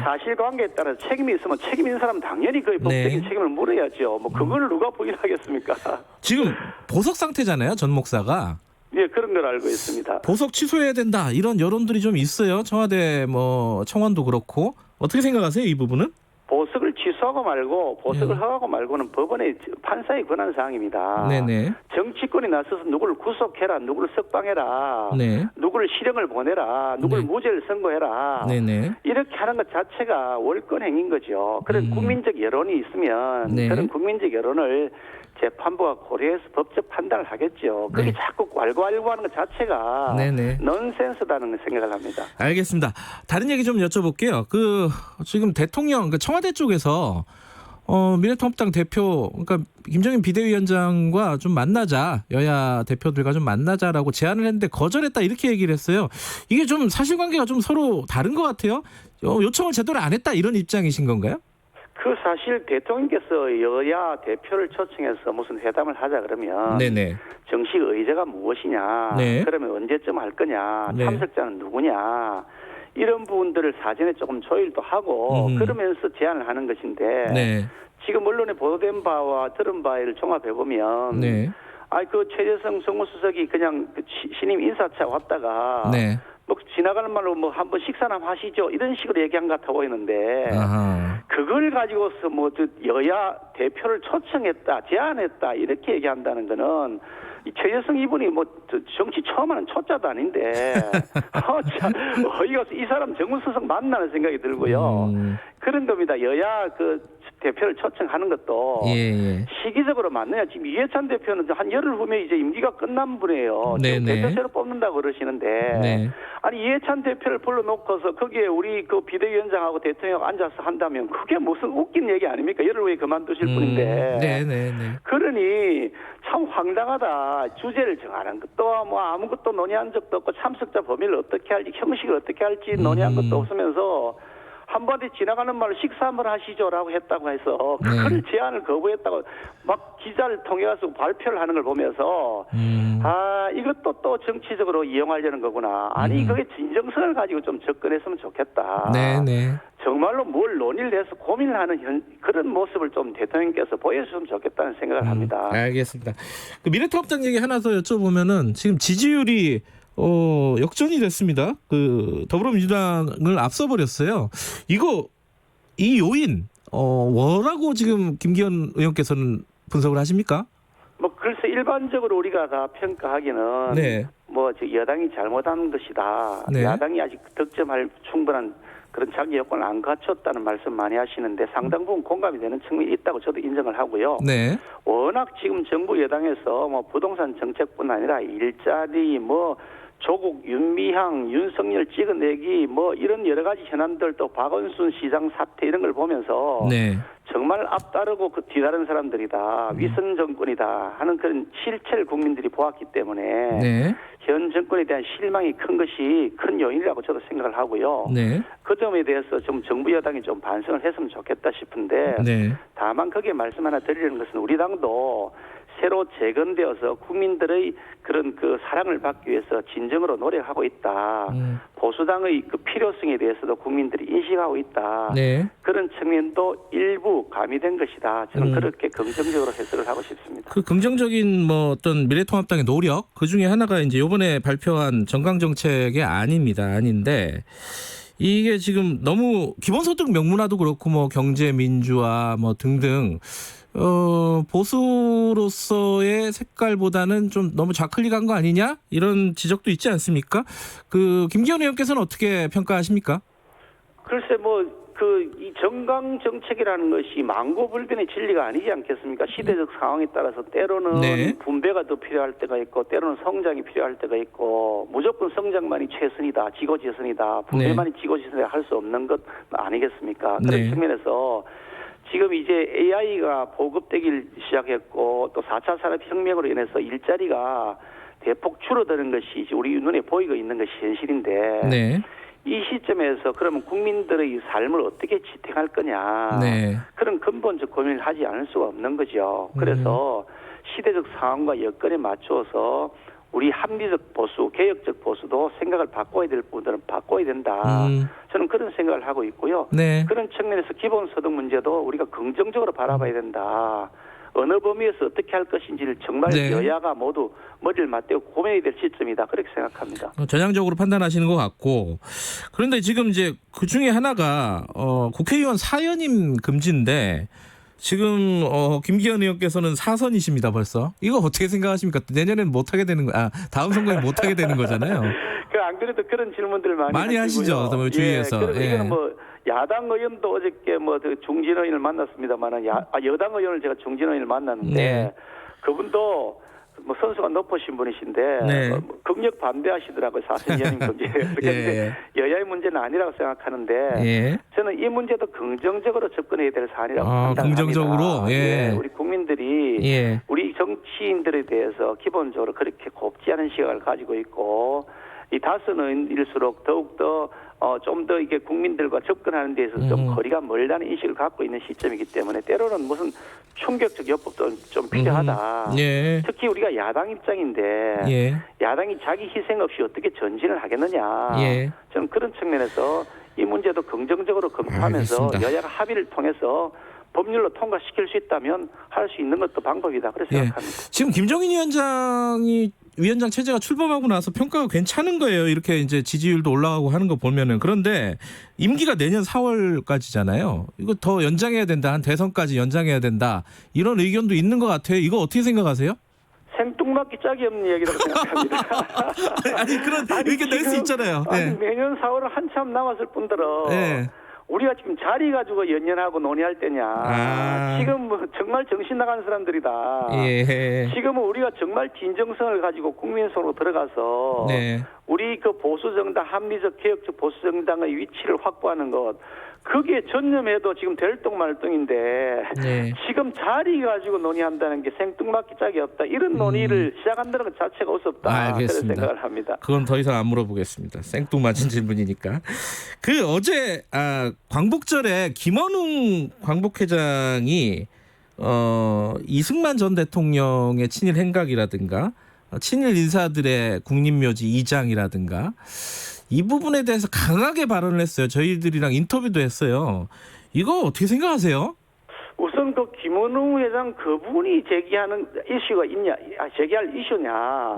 사실관계에 따라 책임이 있으면 책임 있는 사람은 당연히 그 법적인 책임을 물어야죠. 그걸 누가 부인하겠습니까? 지금 보석 상태잖아요, 전 목사가. 예, 그런 걸 알고 있습니다. 보석 취소해야 된다 이런 여론들이 좀 있어요. 청와대 청원도 그렇고 어떻게 생각하세요 이 부분은? 보석을 취소하고 말고 보석을 허가하고 말고는 법원의 판사의 권한 사항입니다. 네네. 정치권이 나서서 누구를 구속해라, 누구를 석방해라, 누구를 실형을 보내라, 누구를 무죄를 선고해라. 이렇게 하는 것 자체가 월권 행위인 거죠. 그런 국민적 여론이 있으면 그런 국민적 여론을 재판부가 고려해서 법적 판단을 하겠죠. 그게 자꾸 왈가왈부하는 것 자체가 넌센스다는 생각을 합니다. 알겠습니다. 다른 얘기 좀 여쭤볼게요. 지금 대통령 청와대 쪽에서 미래통합당 대표 그러니까 김정인 비대위원장과 좀 만나자, 여야 대표들과 좀 만나자라고 제안을 했는데 거절했다 이렇게 얘기를 했어요. 이게 좀 사실관계가 좀 서로 다른 것 같아요. 요청을 제대로 안 했다 이런 입장이신 건가요? 사실 대통령께서 여야 대표를 초청해서 무슨 회담을 하자 그러면 정식 의제가 무엇이냐, 그러면 언제쯤 할 거냐, 참석자는 누구냐 이런 부분들을 사전에 조금 조율도 하고 그러면서 제안을 하는 것인데 지금 언론에 보도된 바와 들은 바를 종합해보면 최재성 정무수석이 그냥 신임 인사차 왔다가 지나가는 말로 한번 식사나 하시죠 이런 식으로 얘기한 것 같아 보이는데 그걸 가지고서 여야 대표를 초청했다, 제안했다 이렇게 얘기한다는 거는 최재성 이분이 정치 처음 하는 초짜도 아닌데 어이가 없어. 이 사람 정무수석 맞나는 생각이 들고요. 그런 겁니다. 여야 대표를 초청하는 것도 시기적으로 맞느냐. 지금 이해찬 대표는 한 열흘 후면 이제 임기가 끝난 분이에요. 지금 대표제로 뽑는다고 그러시는데 아니 이해찬 대표를 불러놓고서 거기에 우리 비대위원장하고 대통령 앉아서 한다면 그게 무슨 웃긴 얘기 아닙니까? 열흘 후에 그만두실 분인데 그러니 참 황당하다. 주제를 정하는 것도 아무것도 논의한 적도 없고 참석자 범위를 어떻게 할지 형식을 어떻게 할지 논의한 것도 없으면서 한마디 지나가는 말로 식사 한번 하시죠라고 했다고 해서 그걸 제안을 거부했다고 막 기자를 통해 가서 발표를 하는 걸 보면서 이것도 또 정치적으로 이용하려는 거구나. 아니 그게 진정성을 가지고 좀 접근했으면 좋겠다. 정말로 뭘 논의를 해서 고민을 하는 그런 모습을 좀 대통령께서 보여주셨으면 좋겠다는 생각을 합니다. 알겠습니다. 미래통합당 얘기 하나 더 여쭤보면은 지금 지지율이 역전이 됐습니다. 더불어민주당을 앞서버렸어요. 이 요인 뭐라고 지금 김기현 의원께서는 분석을 하십니까? 글쎄 일반적으로 우리가 다 평가하기는 여당이 잘못한 것이다. 야당이 아직 득점할 충분한 그런 자기 여건을 안 갖췄다는 말씀 많이 하시는데 상당 부분 공감이 되는 측면이 있다고 저도 인정을 하고요. 워낙 지금 정부 여당에서 부동산 정책뿐 아니라 일자리 조국, 윤미향, 윤석열 찍어내기 이런 여러 가지 현안들 또 박원순 시장 사태 이런 걸 보면서 정말 앞따르고 뒤다른 사람들이다. 위선 정권이다 하는 그런 실체를 국민들이 보았기 때문에 현 정권에 대한 실망이 큰 것이 큰 요인이라고 저도 생각을 하고요. 그 점에 대해서 좀 정부 여당이 좀 반성을 했으면 좋겠다 싶은데 다만 거기에 말씀 하나 드리려는 것은 우리 당도 새로 재건되어서 국민들의 그런 사랑을 받기 위해서 진정으로 노력하고 있다. 보수당의 필요성에 대해서도 국민들이 인식하고 있다. 그런 측면도 일부 가미된 것이다. 저는 그렇게 긍정적으로 해석을 하고 싶습니다. 그 긍정적인 뭐 어떤 미래통합당의 노력 그 중에 하나가 이제 이번에 발표한 정강 정책이 아닌데 이게 지금 너무 기본소득 명문화도 그렇고 뭐 경제 민주화 뭐 등등 보수로서의 색깔보다는 좀 너무 좌클릭한 거 아니냐 이런 지적도 있지 않습니까? 그 김기현 의원께서는 어떻게 평가하십니까? 글쎄 이 정강 정책이라는 것이 망고불변의 진리가 아니지 않겠습니까? 시대적 상황에 따라서 때로는 네. 분배가 더 필요할 때가 있고 때로는 성장이 필요할 때가 있고 무조건 성장만이 최선이다, 지고지선이다, 분배만이 지고지선이다 할 수 없는 것 아니겠습니까? 그런 네. 측면에서 지금 이제 AI가 보급되기 시작했고 또 4차 산업혁명으로 인해서 일자리가 대폭 줄어드는 것이 이제 우리 눈에 보이고 있는 것이 현실인데 네. 이 시점에서 그러면 국민들의 삶을 어떻게 지탱할 거냐 네. 그런 근본적 고민을 하지 않을 수가 없는 거죠. 그래서 시대적 상황과 여건에 맞춰서 우리 합리적 보수, 개혁적 보수도 생각을 바꿔야 될 부분들은 바꿔야 된다. 저는 그런 생각을 하고 있고요. 네. 그런 측면에서 기본소득 문제도 우리가 긍정적으로 바라봐야 된다. 어느 범위에서 어떻게 할 것인지를 정말 네. 여야가 모두 머리를 맞대고 고민해야 될 시점이다. 그렇게 생각합니다. 전향적으로 판단하시는 것 같고 그런데 지금 이제 그 중에 하나가 국회의원 사연임 금지인데 지금 김기현 의원께서는 4선이십니다 벌써. 이거 어떻게 생각하십니까? 내년에는 못 하게 되는 거, 다음 선거에 못 하게 되는 거잖아요. 안 그래도 그런 질문들 많이 하시죠. 주위에서. 그래서 이거는 야당 의원도 어저께 중진 의원을 만났습니다만은 여당 의원을 제가 중진 의원을 만났는데 네. 그분도 선수가 높으신 분이신데 네. 극력 반대하시더라고요. 4선 연임 금지에. 그런데 여야의 문제는 아니라고 생각하는데 예. 저는 이 문제도 긍정적으로 접근해야 될 사안이라고 생각합니다. 긍정적으로. 예. 우리 국민들이 우리 정치인들에 대해서 기본적으로 그렇게 곱지 않은 시각을 가지고 있고 이 다선의일수록 더욱더 좀 더 이게 국민들과 접근하는 데 있어서 좀 거리가 멀다는 인식을 갖고 있는 시점이기 때문에 때로는 무슨 충격적 여법도 좀 필요하다. 예. 특히 우리가 야당 입장인데 예. 야당이 자기 희생 없이 어떻게 전진을 하겠느냐. 예. 저는 그런 측면에서 이 문제도 긍정적으로 검토하면서 알겠습니다. 여야가 합의를 통해서 법률로 통과시킬 수 있다면 할 수 있는 것도 방법이다. 그렇게 생각합니다. 지금 김종인 위원장 체제가 출범하고 나서 평가가 괜찮은 거예요. 이렇게 이제 지지율도 올라가고 하는 거 보면은. 그런데 임기가 내년 4월까지잖아요. 이거 더 연장해야 된다. 한 대선까지 연장해야 된다. 이런 의견도 있는 것 같아요. 이거 어떻게 생각하세요? 생뚱맞기 짝이 없는 얘기라고 생각합니다. 그런 의견 낼 수 있잖아요. 네. 내년 4월은 한참 남았을 뿐더러 네. 우리가 지금 자리 가지고 연연하고 논의할 때냐. 지금 정말 정신 나간 사람들이다. 예. 지금은 우리가 정말 진정성을 가지고 국민 속으로 들어가서 네. 우리 그 보수정당, 합리적 개혁적 보수정당의 위치를 확보하는 것. 그게 전념해도 지금 될뚱말뚱인데 네. 지금 자리 가지고 논의한다는 게 생뚱맞기 짝이 없다. 이런 논의를 시작한다는 것 자체가 우습다. 알겠습니다. 그런 생각을 합니다. 그건 더 이상 안 물어보겠습니다. 생뚱맞은 질문이니까. 어제 광복절에 김원웅 광복회장이 이승만 전 대통령의 친일 행각이라든가 친일 인사들의 국립묘지 이장이라든가 이 부분에 대해서 강하게 발언을 했어요. 저희들이랑 인터뷰도 했어요. 이거 어떻게 생각하세요? 우선 그 김원웅 회장 그분이 제기하는 이슈가 제기할 이슈냐.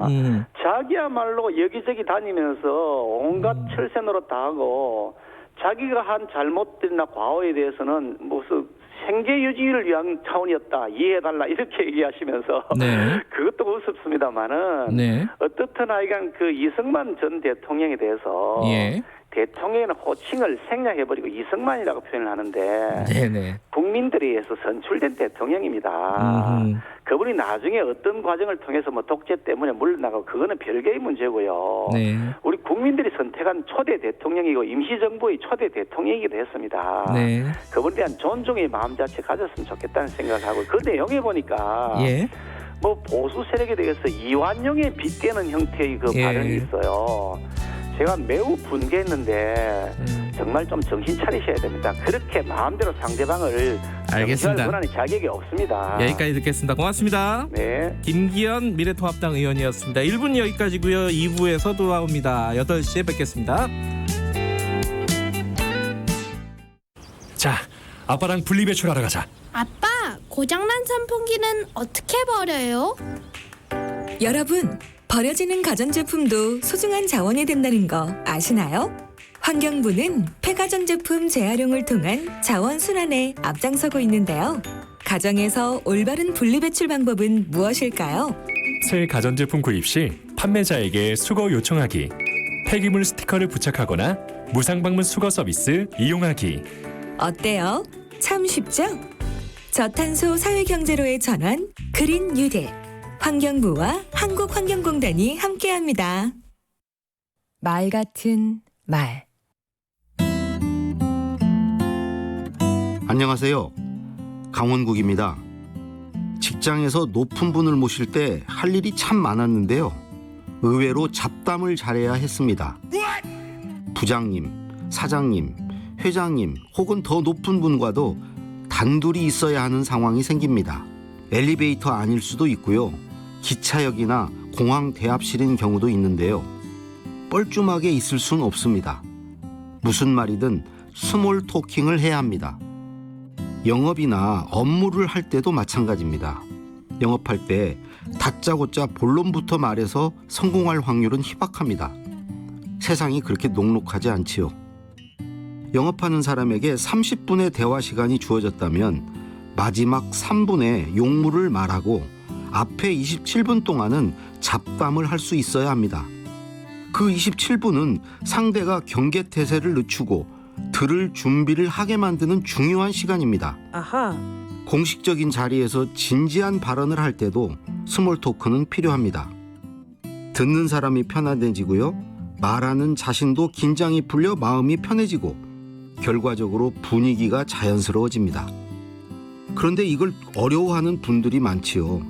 자기야말로 여기저기 다니면서 온갖 철새 노릇 다 하고 자기가 한 잘못들이나 과오에 대해서는 무슨 생계 유지를 위한 차원이었다. 이해해달라. 이렇게 얘기하시면서 네. 그것도 우습습니다만은 네. 어떻든 하여간 그 이승만 전 대통령에 대해서 예. 대통령의 호칭을 생략해버리고 이승만이라고 표현을 하는데 네네. 국민들에 의해서 선출된 대통령입니다. 그분이 나중에 어떤 과정을 통해서 독재 때문에 물러나가고 그거는 별개의 문제고요. 네. 우리 국민들이 선택한 초대 대통령이고 임시정부의 초대 대통령이기도 했습니다. 네. 그분에 대한 존중의 마음 자체 가졌으면 좋겠다는 생각을 하고 그 내용에 보니까 예. 보수 세력에 대해서 이완용에 빗대는 형태의 그 발언이 있어요. 제가 매우 분개했는데 정말 좀 정신 차리셔야 됩니다. 그렇게 마음대로 상대방을 알겠습니다. 권한의 자격이 없습니다. 여기까지 듣겠습니다. 고맙습니다. 네. 김기현 미래통합당 의원이었습니다. 1분 여기까지고요. 2부에서 돌아옵니다. 8시에 뵙겠습니다. 자, 아빠랑 분리배출하러 가자. 아빠, 고장난 선풍기는 어떻게 버려요? 여러분, 버려지는 가전제품도 소중한 자원이 된다는 거 아시나요? 환경부는 폐가전제품 재활용을 통한 자원순환에 앞장서고 있는데요. 가정에서 올바른 분리배출 방법은 무엇일까요? 새 가전제품 구입 시 판매자에게 수거 요청하기, 폐기물 스티커를 부착하거나 무상방문 수거 서비스 이용하기. 어때요? 참 쉽죠? 저탄소 사회경제로의 전환, 그린 뉴딜. 환경부와 한국환경공단이 함께합니다. 말 같은 말. 안녕하세요. 강원국입니다. 직장에서 높은 분을 모실 때 할 일이 참 많았는데요. 의외로 잡담을 잘해야 했습니다. 부장님, 사장님, 회장님 혹은 더 높은 분과도 단둘이 있어야 하는 상황이 생깁니다. 엘리베이터 아닐 수도 있고요. 기차역이나 공항 대합실인 경우도 있는데요. 뻘쭘하게 있을 순 없습니다. 무슨 말이든 스몰 토킹을 해야 합니다. 영업이나 업무를 할 때도 마찬가지입니다. 영업할 때 다짜고짜 본론부터 말해서 성공할 확률은 희박합니다. 세상이 그렇게 녹록하지 않지요. 영업하는 사람에게 30분의 대화 시간이 주어졌다면 마지막 3분의 용무를 말하고 앞에 27분 동안은 잡담을 할 수 있어야 합니다. 그 27분은 상대가 경계태세를 늦추고 들을 준비를 하게 만드는 중요한 시간입니다. 아하. 공식적인 자리에서 진지한 발언을 할 때도 스몰 토크는 필요합니다. 듣는 사람이 편안해지고요. 말하는 자신도 긴장이 풀려 마음이 편해지고 결과적으로 분위기가 자연스러워집니다. 그런데 이걸 어려워하는 분들이 많지요.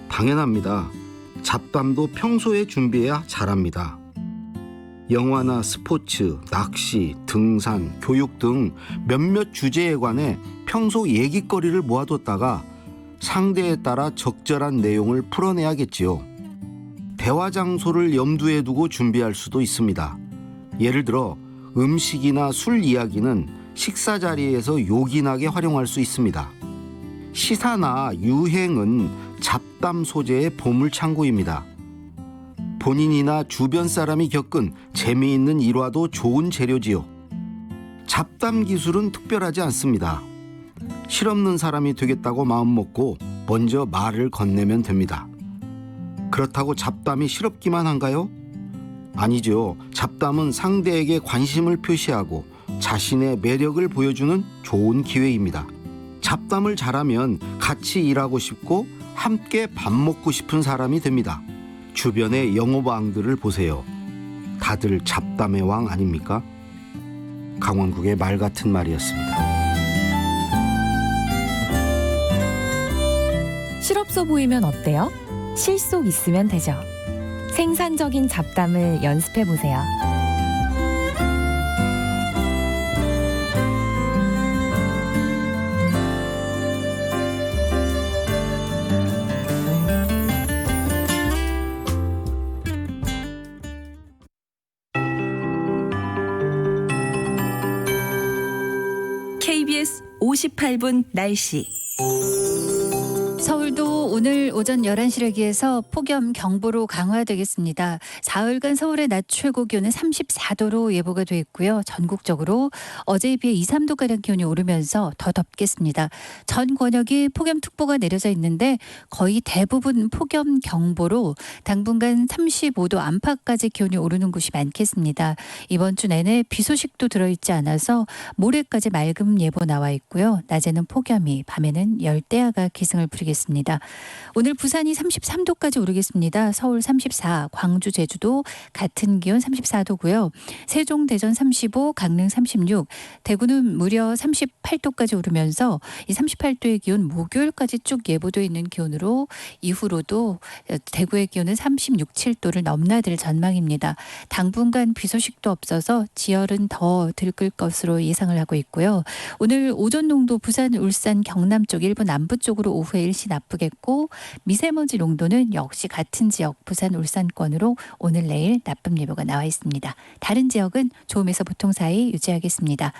당연합니다. 잡담도 평소에 준비해야 잘합니다. 영화나 스포츠, 낚시, 등산, 교육 등 몇몇 주제에 관해 평소 얘기거리를 모아뒀다가 상대에 따라 적절한 내용을 풀어내야겠지요. 대화 장소를 염두에 두고 준비할 수도 있습니다. 예를 들어 음식이나 술 이야기는 식사 자리에서 요긴하게 활용할 수 있습니다. 시사나 유행은 잡담 소재의 보물창고입니다. 본인이나 주변 사람이 겪은 재미있는 일화도 좋은 재료지요. 잡담 기술은 특별하지 않습니다. 실없는 사람이 되겠다고 마음먹고 먼저 말을 건네면 됩니다. 그렇다고 잡담이 실없기만 한가요? 아니죠. 잡담은 상대에게 관심을 표시하고 자신의 매력을 보여주는 좋은 기회입니다. 잡담을 잘하면 같이 일하고 싶고 함께 밥 먹고 싶은 사람이 됩니다. 주변의 영업왕들을 보세요. 다들 잡담의 왕 아닙니까? 강원국의 말 같은 말이었습니다. 실없어 보이면 어때요? 실속 있으면 되죠. 생산적인 잡담을 연습해 보세요. KBS 58분 날씨. 서울도 오늘 오전 11시를 기해서 폭염경보로 강화되겠습니다. 사흘간 서울의 낮 최고 기온은 34도로 예보가 돼 있고요. 전국적으로 어제에 비해 2, 3도가량 기온이 오르면서 더 덥겠습니다. 전 권역이 폭염특보가 내려져 있는데 거의 대부분 폭염경보로 당분간 35도 안팎까지 기온이 오르는 곳이 많겠습니다. 이번 주 내내 비 소식도 들어있지 않아서 모레까지 맑음 예보 나와 있고요. 낮에는 폭염이, 밤에는 열대야가 기승을 부리겠습니다. 오늘 부산이 33도까지 오르겠습니다. 서울 34, 광주, 제주도 같은 기온 34도고요. 세종, 대전 35, 강릉 36, 대구는 무려 38도까지 오르면서 이 38도의 기온 목요일까지 쭉 예보되어 있는 기온으로 이후로도 대구의 기온은 36, 7도를 넘나들 전망입니다. 당분간 비 소식도 없어서 지열은 더 들끓 것으로 예상을 하고 있고요. 오늘 오전 농도 부산, 울산, 경남 쪽 일부 남부 쪽으로 오후에 일시 날씨 나쁘겠고 미세먼지 농도는 역시 같은 지역 부산 울산권으로 오늘 내일 나쁨 예보가 나와 있습니다. 다른 지역은 좋음에서 보통 사이 유지하겠습니다.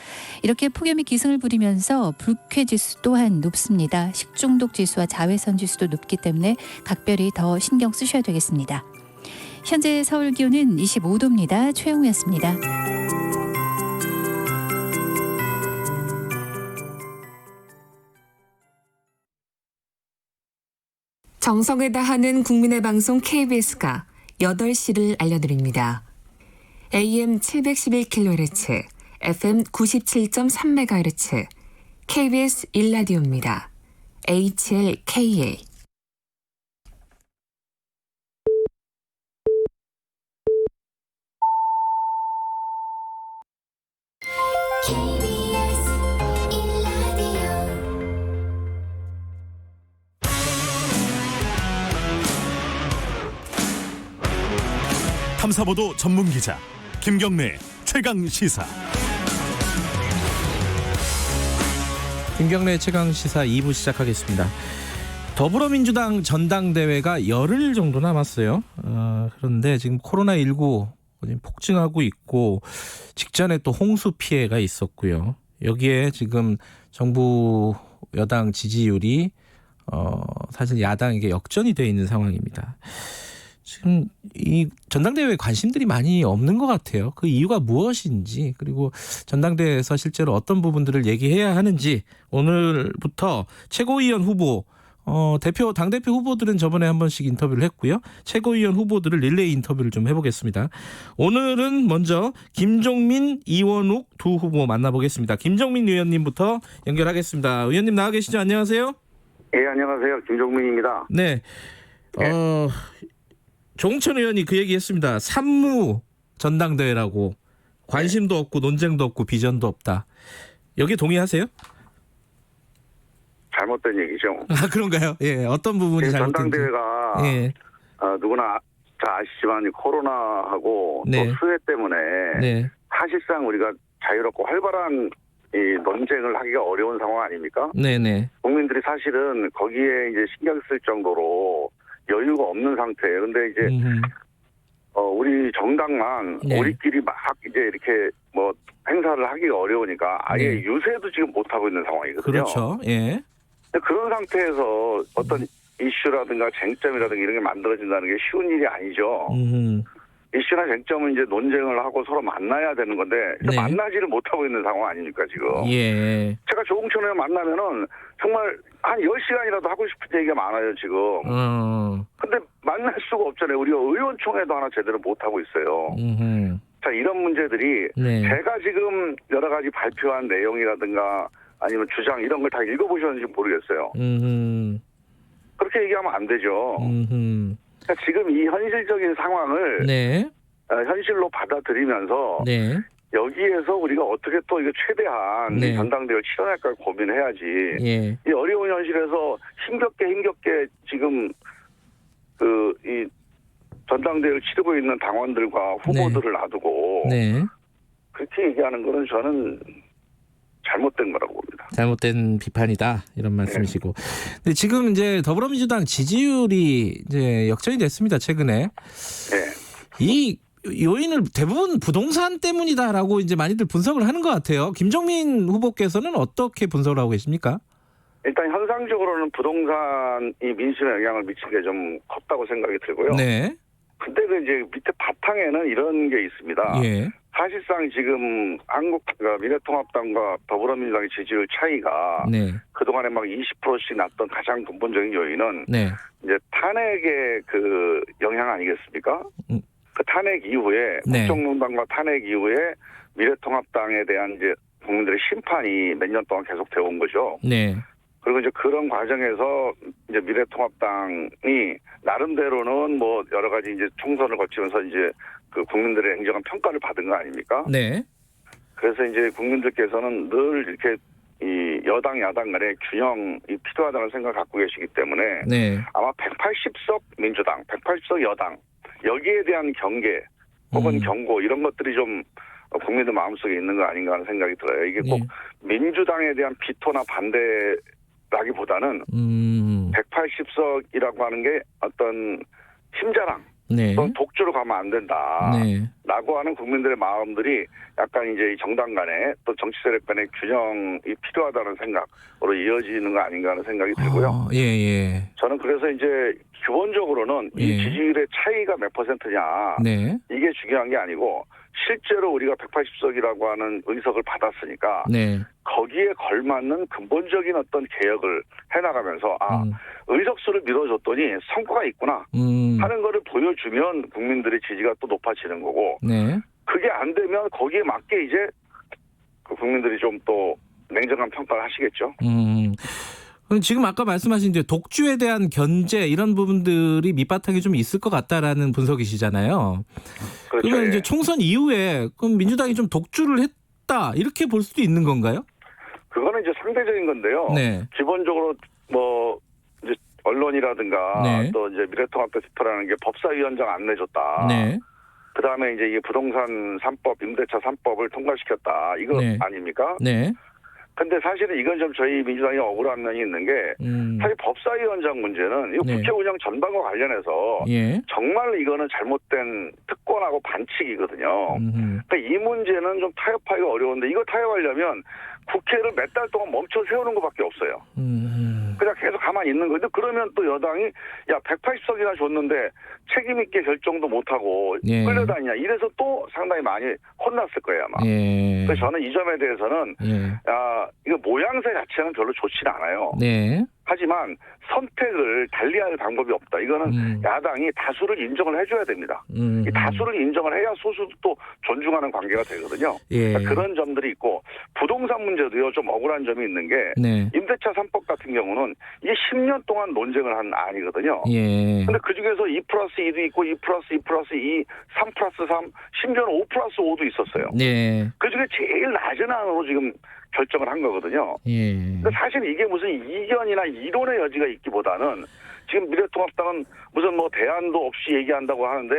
이렇게 폭염이 기승을 부리면서 불쾌지수 또한 높습니다. 식중독 지수와 자외선 지수도 높기 때문에 각별히 더 신경 쓰셔야 되겠습니다. 현재 서울 기온은 25도입니다. 최영우였습니다. 정성을 다하는 국민의 방송 KBS가 8시를 알려드립니다. AM 711kHz, FM 97.3MHz, KBS 1라디오입니다. HLKA. 탐사보도 전문기자 김경래 최강시사. 김경래 최강시사 2부 시작하겠습니다. 더불어민주당 전당대회가 열흘 정도 남았어요. 그런데 지금 코로나19 폭증하고 있고 직전에 또 홍수 피해가 있었고요. 여기에 지금 정부 여당 지지율이 사실 야당에게 역전이 되어 있는 상황입니다. 지금 이 전당대회에 관심들이 많이 없는 것 같아요. 그 이유가 무엇인지, 그리고 전당대회에서 실제로 어떤 부분들을 얘기해야 하는지 오늘부터 최고위원 후보, 당대표 후보들은 저번에 한 번씩 인터뷰를 했고요. 최고위원 후보들을 릴레이 인터뷰를 좀 해보겠습니다. 오늘은 먼저 김종민, 이원욱 두 후보 만나보겠습니다. 김종민 의원님부터 연결하겠습니다. 의원님 나와 계시죠? 안녕하세요. 예, 안녕하세요. 김종민입니다. 네. 조홍천 의원이 그 얘기했습니다. 산무 전당대회라고, 관심도 없고 논쟁도 없고 비전도 없다. 여기에 동의하세요? 잘못된 얘기죠. 아, 그런가요? 예, 어떤 부분이 잘못된지. 전당대회가 예. 누구나 다 아시지만 코로나하고 네. 또 수해 때문에 네. 사실상 우리가 자유롭고 활발한 이 논쟁을 하기가 어려운 상황 아닙니까? 네네. 국민들이 사실은 거기에 이제 신경 쓸 정도로 여유가 없는 상태예요. 근데 이제 우리 정당만 네. 우리끼리 막 이제 이렇게 뭐 행사를 하기가 어려우니까 아예 네. 유세도 지금 못 하고 있는 상황이거든요. 그렇죠. 예. 그런 상태에서 어떤 이슈라든가 쟁점이라든가 이런 게 만들어진다는 게 쉬운 일이 아니죠. 이슈나 쟁점은 이제 논쟁을 하고 서로 만나야 되는 건데 네. 만나지를 못하고 있는 상황 아닙니까 지금. 예. 제가 조홍천 의원 만나면은 정말 한 10시간이라도 하고 싶은 얘기가 많아요 지금. 근데 만날 수가 없잖아요. 우리가 의원총회도 하나 제대로 못하고 있어요. 자, 이런 문제들이 네. 제가 지금 여러 가지 발표한 내용이라든가 아니면 주장 이런 걸 다 읽어보셨는지 모르겠어요. 그렇게 얘기하면 안 되죠. 그러니까 지금 이 현실적인 상황을 네. 현실로 받아들이면서 네. 여기에서 우리가 어떻게 또 이거 최대한 네. 전당대회를 치러낼까 고민해야지. 예. 이 어려운 현실에서 힘겹게 지금 이 전당대회를 치르고 있는 당원들과 후보들을 놔두고 네. 그렇게 얘기하는 거는 저는 잘못된 거라고 봅니다. 잘못된 비판이다 이런 말씀이시고. 근데 지금 이제 더불어민주당 지지율이 이제 역전이 됐습니다 최근에. 이 요인을 대부분 부동산 때문이다라고 이제 많이들 분석을 하는 것 같아요. 김종민 후보께서는 어떻게 분석을 하고 계십니까? 일단 현상적으로는 부동산이 민심에 영향을 미친 게 좀 컸다고 생각이 들고요. 네. 근데 그 이제 밑에 바탕에는 이런 게 있습니다. 예. 사실상 지금 미래통합당과 더불어민주당의 지지율 차이가 네. 그동안에 막 20%씩 났던 가장 근본적인 요인은 네. 이제 탄핵의 그 영향 아니겠습니까? 그 탄핵 이후에 네. 국정농단과 탄핵 이후에 미래통합당에 대한 이제 국민들의 심판이 몇 년 동안 계속되어 온 거죠. 네. 그리고 이제 그런 과정에서 이제 미래통합당이 나름대로는 뭐 여러 가지 이제 총선을 거치면서 이제 그 국민들의 냉정한 평가를 받은 거 아닙니까? 네. 그래서 이제 국민들께서는 늘 이렇게 이 여당 야당 간의 균형이 필요하다는 생각을 갖고 계시기 때문에 네. 아마 180석 민주당, 180석 여당 여기에 대한 경계 혹은 경고 이런 것들이 좀 국민들 마음속에 있는 거 아닌가 하는 생각이 들어요. 이게 꼭 민주당에 대한 비토나 반대 라기보다는 180석이라고 하는 게 어떤 힘자랑 네. 또 독주로 가면 안 된다. 네. 라고 하는 국민들의 마음들이 약간 이제 정당 간에 또 정치 세력 간의 균형이 필요하다는 생각으로 이어지는 거 아닌가 하는 생각이 들고요. 예. 저는 그래서 이제 기본적으로는 이 지지율의 차이가 몇 퍼센트냐. 네. 이게 중요한 게 아니고 실제로 우리가 180석이라고 하는 의석을 받았으니까 네. 거기에 걸맞는 근본적인 어떤 개혁을 해나가면서 의석수를 밀어줬더니 성과가 있구나 하는 거를 보여주면 국민들의 지지가 또 높아지는 거고 네. 그게 안 되면 거기에 맞게 이제 그 국민들이 좀 또 냉정한 평가를 하시겠죠. 지금 아까 말씀하신 이제 독주에 대한 견제 이런 부분들이 밑바탕에 좀 있을 것 같다라는 분석이시잖아요. 그렇죠. 그러면 이제 총선 이후에 그럼 민주당이 좀 독주를 했다 이렇게 볼 수도 있는 건가요? 그거는 이제 상대적인 건데요. 네. 기본적으로 뭐 이제 언론이라든가 네. 또 이제 미래통합당 집회라는 게 법사위원장 안 내줬다. 네. 그 다음에 이제 이게 부동산 3법, 임대차 3법을 통과시켰다. 이거 네. 아닙니까? 네. 근데 사실은 이건 좀 저희 민주당이 억울한 면이 있는 게 사실 법사위원장 문제는 이거 국회 운영 전반과 관련해서 정말 이거는 잘못된 특권하고 반칙이거든요. 그러니까 이 문제는 좀 타협하기가 어려운데 이거 타협하려면 국회를 몇 달 동안 멈춰 세우는 것밖에 없어요. 그냥 계속 가만히 있는 건데 그러면 또 여당이 야 180석이나 줬는데 책임 있게 결정도 못하고 끌려다니냐 이래서 또 상당히 많이 혼났을 거예요 아마. 그래서 저는 이 점에 대해서는 이거 모양새 자체는 별로 좋지는 않아요. 하지만 선택을 달리할 방법이 없다. 이거는 야당이 다수를 인정을 해줘야 됩니다. 이 다수를 인정을 해야 소수도 또 존중하는 관계가 되거든요. 그러니까 그런 점들이 있고 부동산 문제도요 좀 억울한 점이 있는 게 임대차 3법 같은 경우는 이게 10년 동안 논쟁을 한 안이거든요. 근데 그중에서 2+2도 있고 2+2+2, 3+3, 심지어는 5+5도 있었어요. 그중에 제일 낮은 안으로 지금 결정을 한 거거든요. 근데 사실 이게 무슨 이견이나 이론의 여지가 있기보다는 지금 미래통합당은 무슨 뭐 대안도 없이 얘기한다고 하는데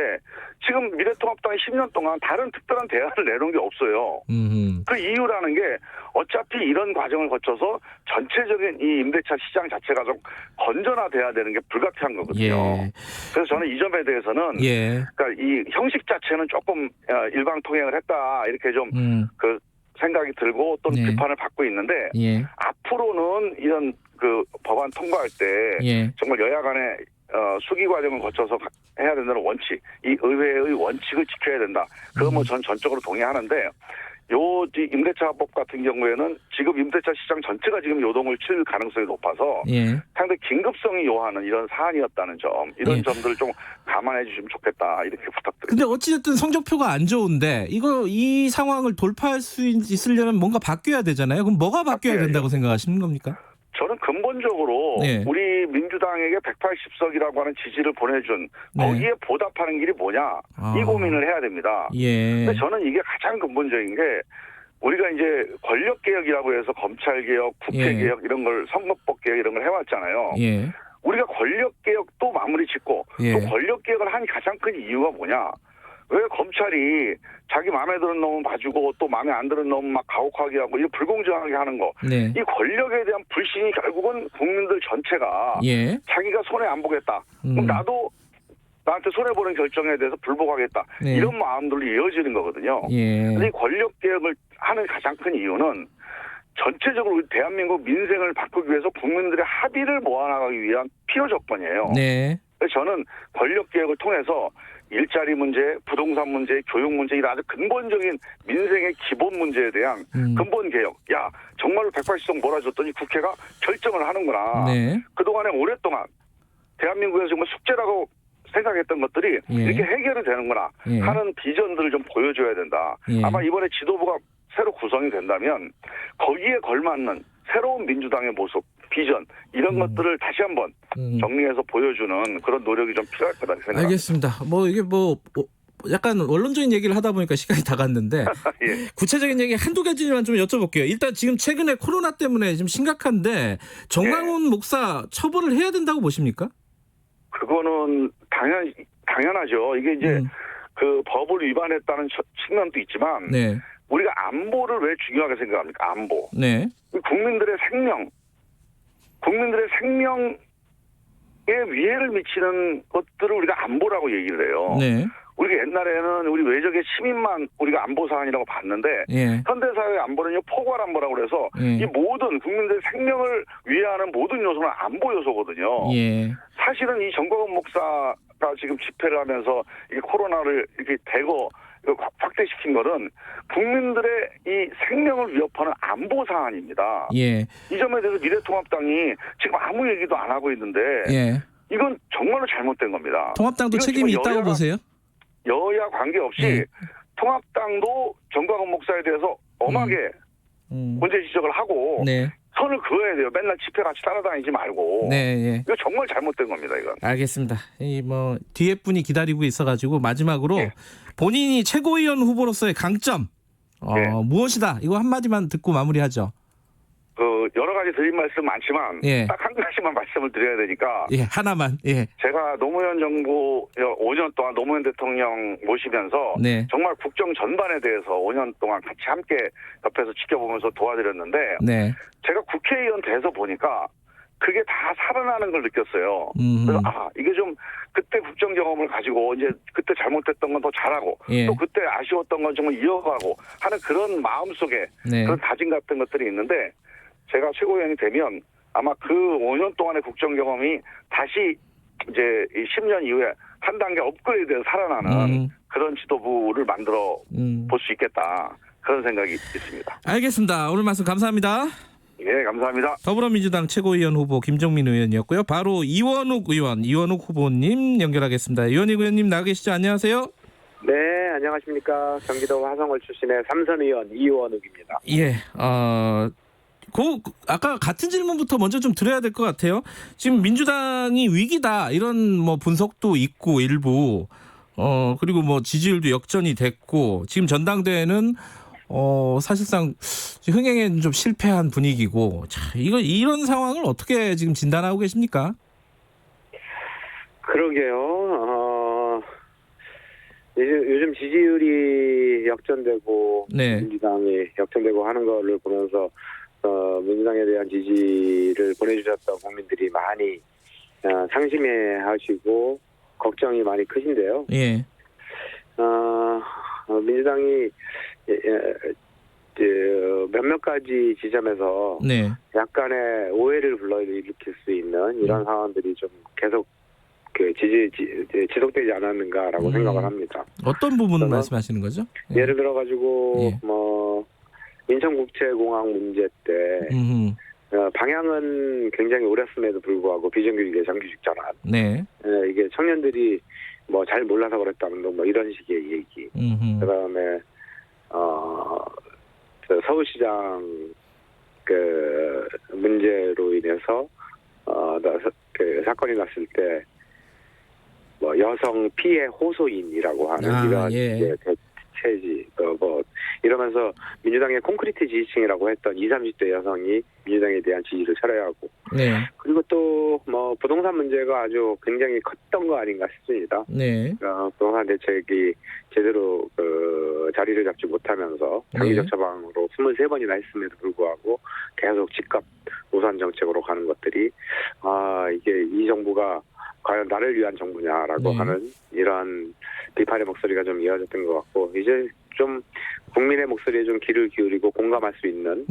지금 미래통합당이 10년 동안 다른 특별한 대안을 내놓은 게 없어요. 그 이유라는 게 어차피 이런 과정을 거쳐서 전체적인 이 임대차 시장 자체가 좀 건전화돼야 되는 게 불가피한 거거든요. 그래서 저는 이 점에 대해서는 그러니까 이 형식 자체는 조금 일방통행을 했다 이렇게 좀 그 생각이 들고 또 비판을 받고 있는데 앞으로는 이런 그 법안 통과할 때 정말 여야 간에 수기 과정을 거쳐서 해야 된다는 원칙, 이 의회의 원칙을 지켜야 된다. 그거 뭐 전 전적으로 동의하는데 요 임대차법 같은 경우에는 지금 임대차 시장 전체가 지금 요동을 칠 가능성이 높아서 상당히 긴급성이 요하는 이런 사안이었다는 점, 이런 점들을 좀 감안해 주시면 좋겠다 이렇게 부탁드립니다. 근데 어찌됐든 성적표가 안 좋은데 이 상황을 돌파할 수 있으려면 뭔가 바뀌어야 되잖아요. 그럼 뭐가 바뀌어야 된다고 생각하시는 겁니까? 저는 근본적으로 우리 민주당에게 180석이라고 하는 지지를 보내준 거기에 보답하는 길이 뭐냐 이 고민을 해야 됩니다. 근데 저는 이게 가장 근본적인 게 우리가 이제 권력개혁이라고 해서 검찰개혁, 국회개혁 이런 걸 선거법개혁 이런 걸 해왔잖아요. 우리가 권력개혁도 마무리 짓고 또 권력개혁을 한 가장 큰 이유가 뭐냐. 왜 검찰이 자기 마음에 드는 놈은 봐주고 또 마음에 안 드는 놈은 막 가혹하게 하고 이 불공정하게 하는 거. 이 권력에 대한 불신이 결국은 국민들 전체가 자기가 손해 안 보겠다. 그럼 나도 나한테 손해보는 결정에 대해서 불복하겠다. 이런 마음들로 이어지는 거거든요. 근데 이 권력개혁을 하는 가장 큰 이유는 전체적으로 우리 대한민국 민생을 바꾸기 위해서 국민들의 합의를 모아나가기 위한 필요 조건이에요. 그래서 저는 권력개혁을 통해서 일자리 문제, 부동산 문제, 교육 문제 이런 아주 근본적인 민생의 기본 문제에 대한 근본 개혁. 야 정말로 180석 몰아줬더니 국회가 결정을 하는구나. 그동안에 오랫동안 대한민국에서 정말 숙제라고 생각했던 것들이 이렇게 해결이 되는구나 하는 비전들을 좀 보여줘야 된다. 아마 이번에 지도부가 새로 구성이 된다면 거기에 걸맞는 새로운 민주당의 모습, 비전 이런 것들을 다시 한번 정리해서 보여주는 그런 노력이 좀 필요할 거다 생각합니다. 알겠습니다. 뭐 이게 뭐 약간 원론적인 얘기를 하다 보니까 시간이 다 갔는데 구체적인 얘기 한두 가지만 좀 여쭤볼게요. 일단 지금 최근에 코로나 때문에 지금 심각한데 정광훈 목사 처벌을 해야 된다고 보십니까? 그거는 당연하죠. 이게 이제 그 법을 위반했다는 측면도 있지만 우리가 안보를 왜 중요하게 생각합니까? 안보. 국민들의 생명 국민들의 생명에 위해를 미치는 것들을 우리가 안보라고 얘기를 해요. 네. 우리가 옛날에는 우리 외적의 시민만 우리가 안보 사안이라고 봤는데 예. 현대사회의 안보는요 포괄 안보라고 그래서 이 모든 국민들의 생명을 위해하는 모든 요소는 안보 요소거든요. 예. 사실은 이 정광훈 목사가 지금 집회를 하면서 이 코로나를 이렇게 대거 확대시킨 것은 국민들의 이 생명을 위협하는 안보 사안입니다. 예. 이 점에 대해서 미래통합당이 지금 아무 얘기도 안 하고 있는데 예. 이건 정말로 잘못된 겁니다. 통합당도 책임이 있다고 보세요? 여야 관계없이 통합당도 정광훈 목사에 대해서 엄하게 문제 지적을 하고 네. 선을 그어야 돼요. 맨날 집회 같이 따라다니지 말고. 네, 예. 이거 정말 잘못된 겁니다. 이건. 알겠습니다. 이 뭐 뒤에 분이 기다리고 있어가지고 마지막으로 본인이 최고위원 후보로서의 강점 무엇이다? 이거 한마디만 듣고 마무리하죠. 여러 가지 드릴 말씀 많지만 딱 한 가지만 말씀을 드려야 되니까. 예, 하나만. 예. 제가 노무현 정부 5년 동안 노무현 대통령 모시면서 정말 국정 전반에 대해서 5년 동안 같이 함께 옆에서 지켜보면서 도와드렸는데 제가 국회의원 돼서 보니까 그게 다 살아나는 걸 느꼈어요. 그래서 이게 좀 그때 국정 경험을 가지고 이제 그때 잘못했던 건 더 잘하고 또 그때 아쉬웠던 건 정말 이어가고 하는 그런 마음속에 그런 다짐 같은 것들이 있는데 제가 최고위원이 되면 아마 그 5년 동안의 국정 경험이 다시 이제 10년 이후에 한 단계 업그레이드해서 살아나는 그런 지도부를 만들어 볼 수 있겠다. 그런 생각이 있습니다. 알겠습니다. 오늘 말씀 감사합니다. 예, 감사합니다. 더불어민주당 최고위원 후보 김종민 의원이었고요. 바로 이원욱 후보님 연결하겠습니다. 이원욱 의원님 나와 계시죠? 안녕하세요. 네, 안녕하십니까. 경기도 화성을 출신의 삼선 의원 이원욱입니다. 예, 아까 같은 질문부터 먼저 좀 드려야 될 것 같아요. 지금 민주당이 위기다 이런 뭐 분석도 있고 일부 그리고 뭐 지지율도 역전이 됐고 지금 전당대회는 사실상 흥행에 좀 실패한 분위기고 이런 상황을 어떻게 지금 진단하고 계십니까? 그러게요. 요즘 지지율이 역전되고 민주당이 역전되고 하는 거를 보면서 민주당에 대한 지지를 보내주셨던 국민들이 많이 상심해하시고 걱정이 많이 크신데요. 예. 민주당이 몇몇 가지 지점에서 약간의 오해를 불러일으킬 수 있는 이런 상황들이 좀 계속 지속되지 않았는가라고 생각을 합니다. 어떤 부분을 말씀하시는 거죠? 예를 들어 가지고 뭐 인천국제공항 문제 때 방향은 굉장히 옳았음에도 불구하고 비정규직의 정규직 전환. 이게 청년들이 뭐 잘 몰라서 그랬다는 뭐 이런 식의 얘기. 그다음에 서울시장 그 문제로 인해서 그 사건이 났을 때 뭐 여성 피해 호소인이라고 하는 이런 체지 뭐 이러면서 민주당의 콘크리트 지지층이라고 했던 20, 30대 여성이 민주당에 대한 지지를 철회하고 그리고 또 뭐 부동산 문제가 아주 굉장히 컸던 거 아닌가 싶습니다. 부동산 대책이 제대로 그 자리를 잡지 못하면서 장기적 처방으로 23번이나 했음에도 불구하고 계속 집값 우선 정책으로 가는 것들이 이게 이 정부가 과연 나를 위한 정부냐라고 하는 이런 비판의 목소리가 좀 이어졌던 것 같고 이제 좀 국민의 목소리에 좀 귀를 기울이고 공감할 수 있는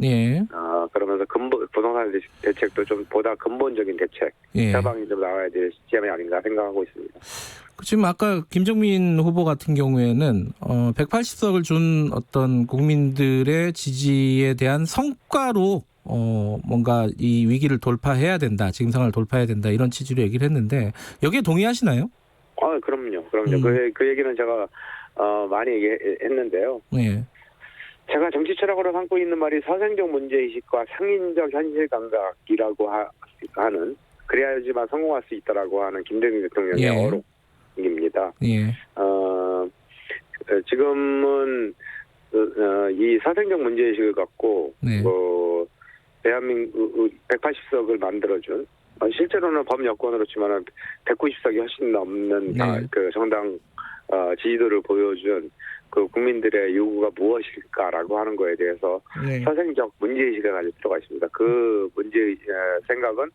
그러면서 부동산 대책도 좀 보다 근본적인 대책 처방이 좀 나와야 될 시점이 아닌가 생각하고 있습니다. 지금 아까 김종민 후보 같은 경우에는 180석을 준 어떤 국민들의 지지에 대한 성과로 뭔가 이 위기를 돌파해야 된다, 지금 상황을 돌파해야 된다 이런 취지로 얘기를 했는데 여기에 동의하시나요? 그럼요. 그 얘기는 제가 많이 얘기했는데요. 제가 정치 철학으로 삼고 있는 말이 서생적 문제의식과 상인적 현실 감각이라고 하는 그래야지만 성공할 수 있다라고 하는 김대중 대통령의 어록입니다. 지금은 이 서생적 문제의식을 갖고 대한민국 180석을 만들어준 실제로는 범여권으로 치면 190석이 훨씬 넘는 그 정당 지지도를 보여준 그 국민들의 요구가 무엇일까라고 하는 거에 대해서 네. 선생적 문제의식을 가질 필요가 있습니다. 그 생각은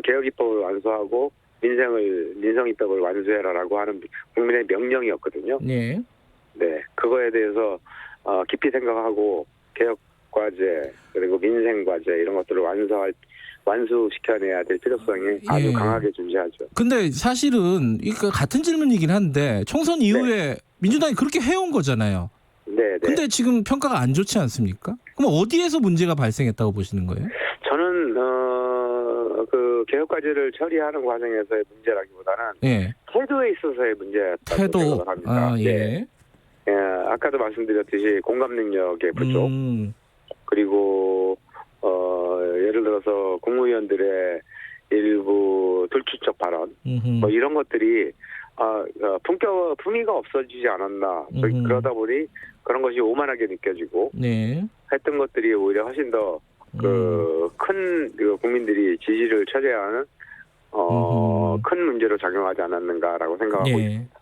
개혁 입법을 완수하고 민성 입법을 완수해라라고 하는 국민의 명령이었거든요. 네. 네, 그거에 대해서 깊이 생각하고 개혁 과제 그리고 민생 과제 이런 것들을 완수시켜내야 될 필요성이 아주 강하게 존재하죠. 근데 사실은 이거 같은 질문이긴 한데 총선 이후에 민주당이 그렇게 해온 거잖아요. 네. 근데 지금 평가가 안 좋지 않습니까? 그럼 어디에서 문제가 발생했다고 보시는 거예요? 저는 그 개혁 과제를 처리하는 과정에서의 문제라기보다는 태도에 있어서의 문제였다고 생각합니다. 네. 아까도 말씀드렸듯이 공감 능력의 부족 그리고 예를 들어서 국무위원들의 일부 돌출적 발언 뭐 이런 것들이 품위가 없어지지 않았나 그러다 보니 그런 것이 오만하게 느껴지고 했던 것들이 오히려 훨씬 더 큰 국민들이 지지를 처져야 하는 큰 문제로 작용하지 않았는가라고 생각하고 있습니다.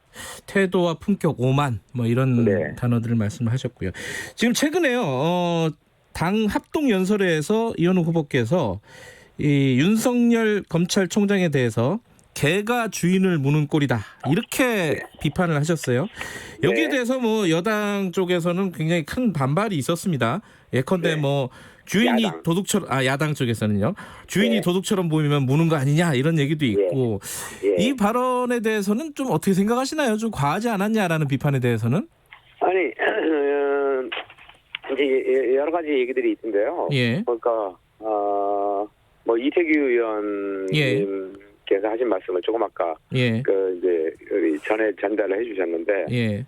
태도와 품격, 오만 뭐 이런 단어들을 말씀하셨고요. 지금 최근에요. 당 합동 연설회에서 이현우 후보께서 이 윤석열 검찰총장에 대해서 개가 주인을 무는 꼴이다 이렇게 비판을 하셨어요. 여기에 대해서 뭐 여당 쪽에서는 굉장히 큰 반발이 있었습니다. 예컨대 뭐 주인이 도둑처럼 야당 쪽에서는요. 주인이 도둑처럼 보이면 무는 거 아니냐 이런 얘기도 있고 이 발언에 대해서는 좀 어떻게 생각하시나요? 좀 과하지 않았냐라는 비판에 대해서는? 아니 이제 여러 가지 얘기들이 있던데요. 그러니까 뭐 이태규 의원님께서 하신 말씀을 조금 아까 그 이제 전에 전달을 해주셨는데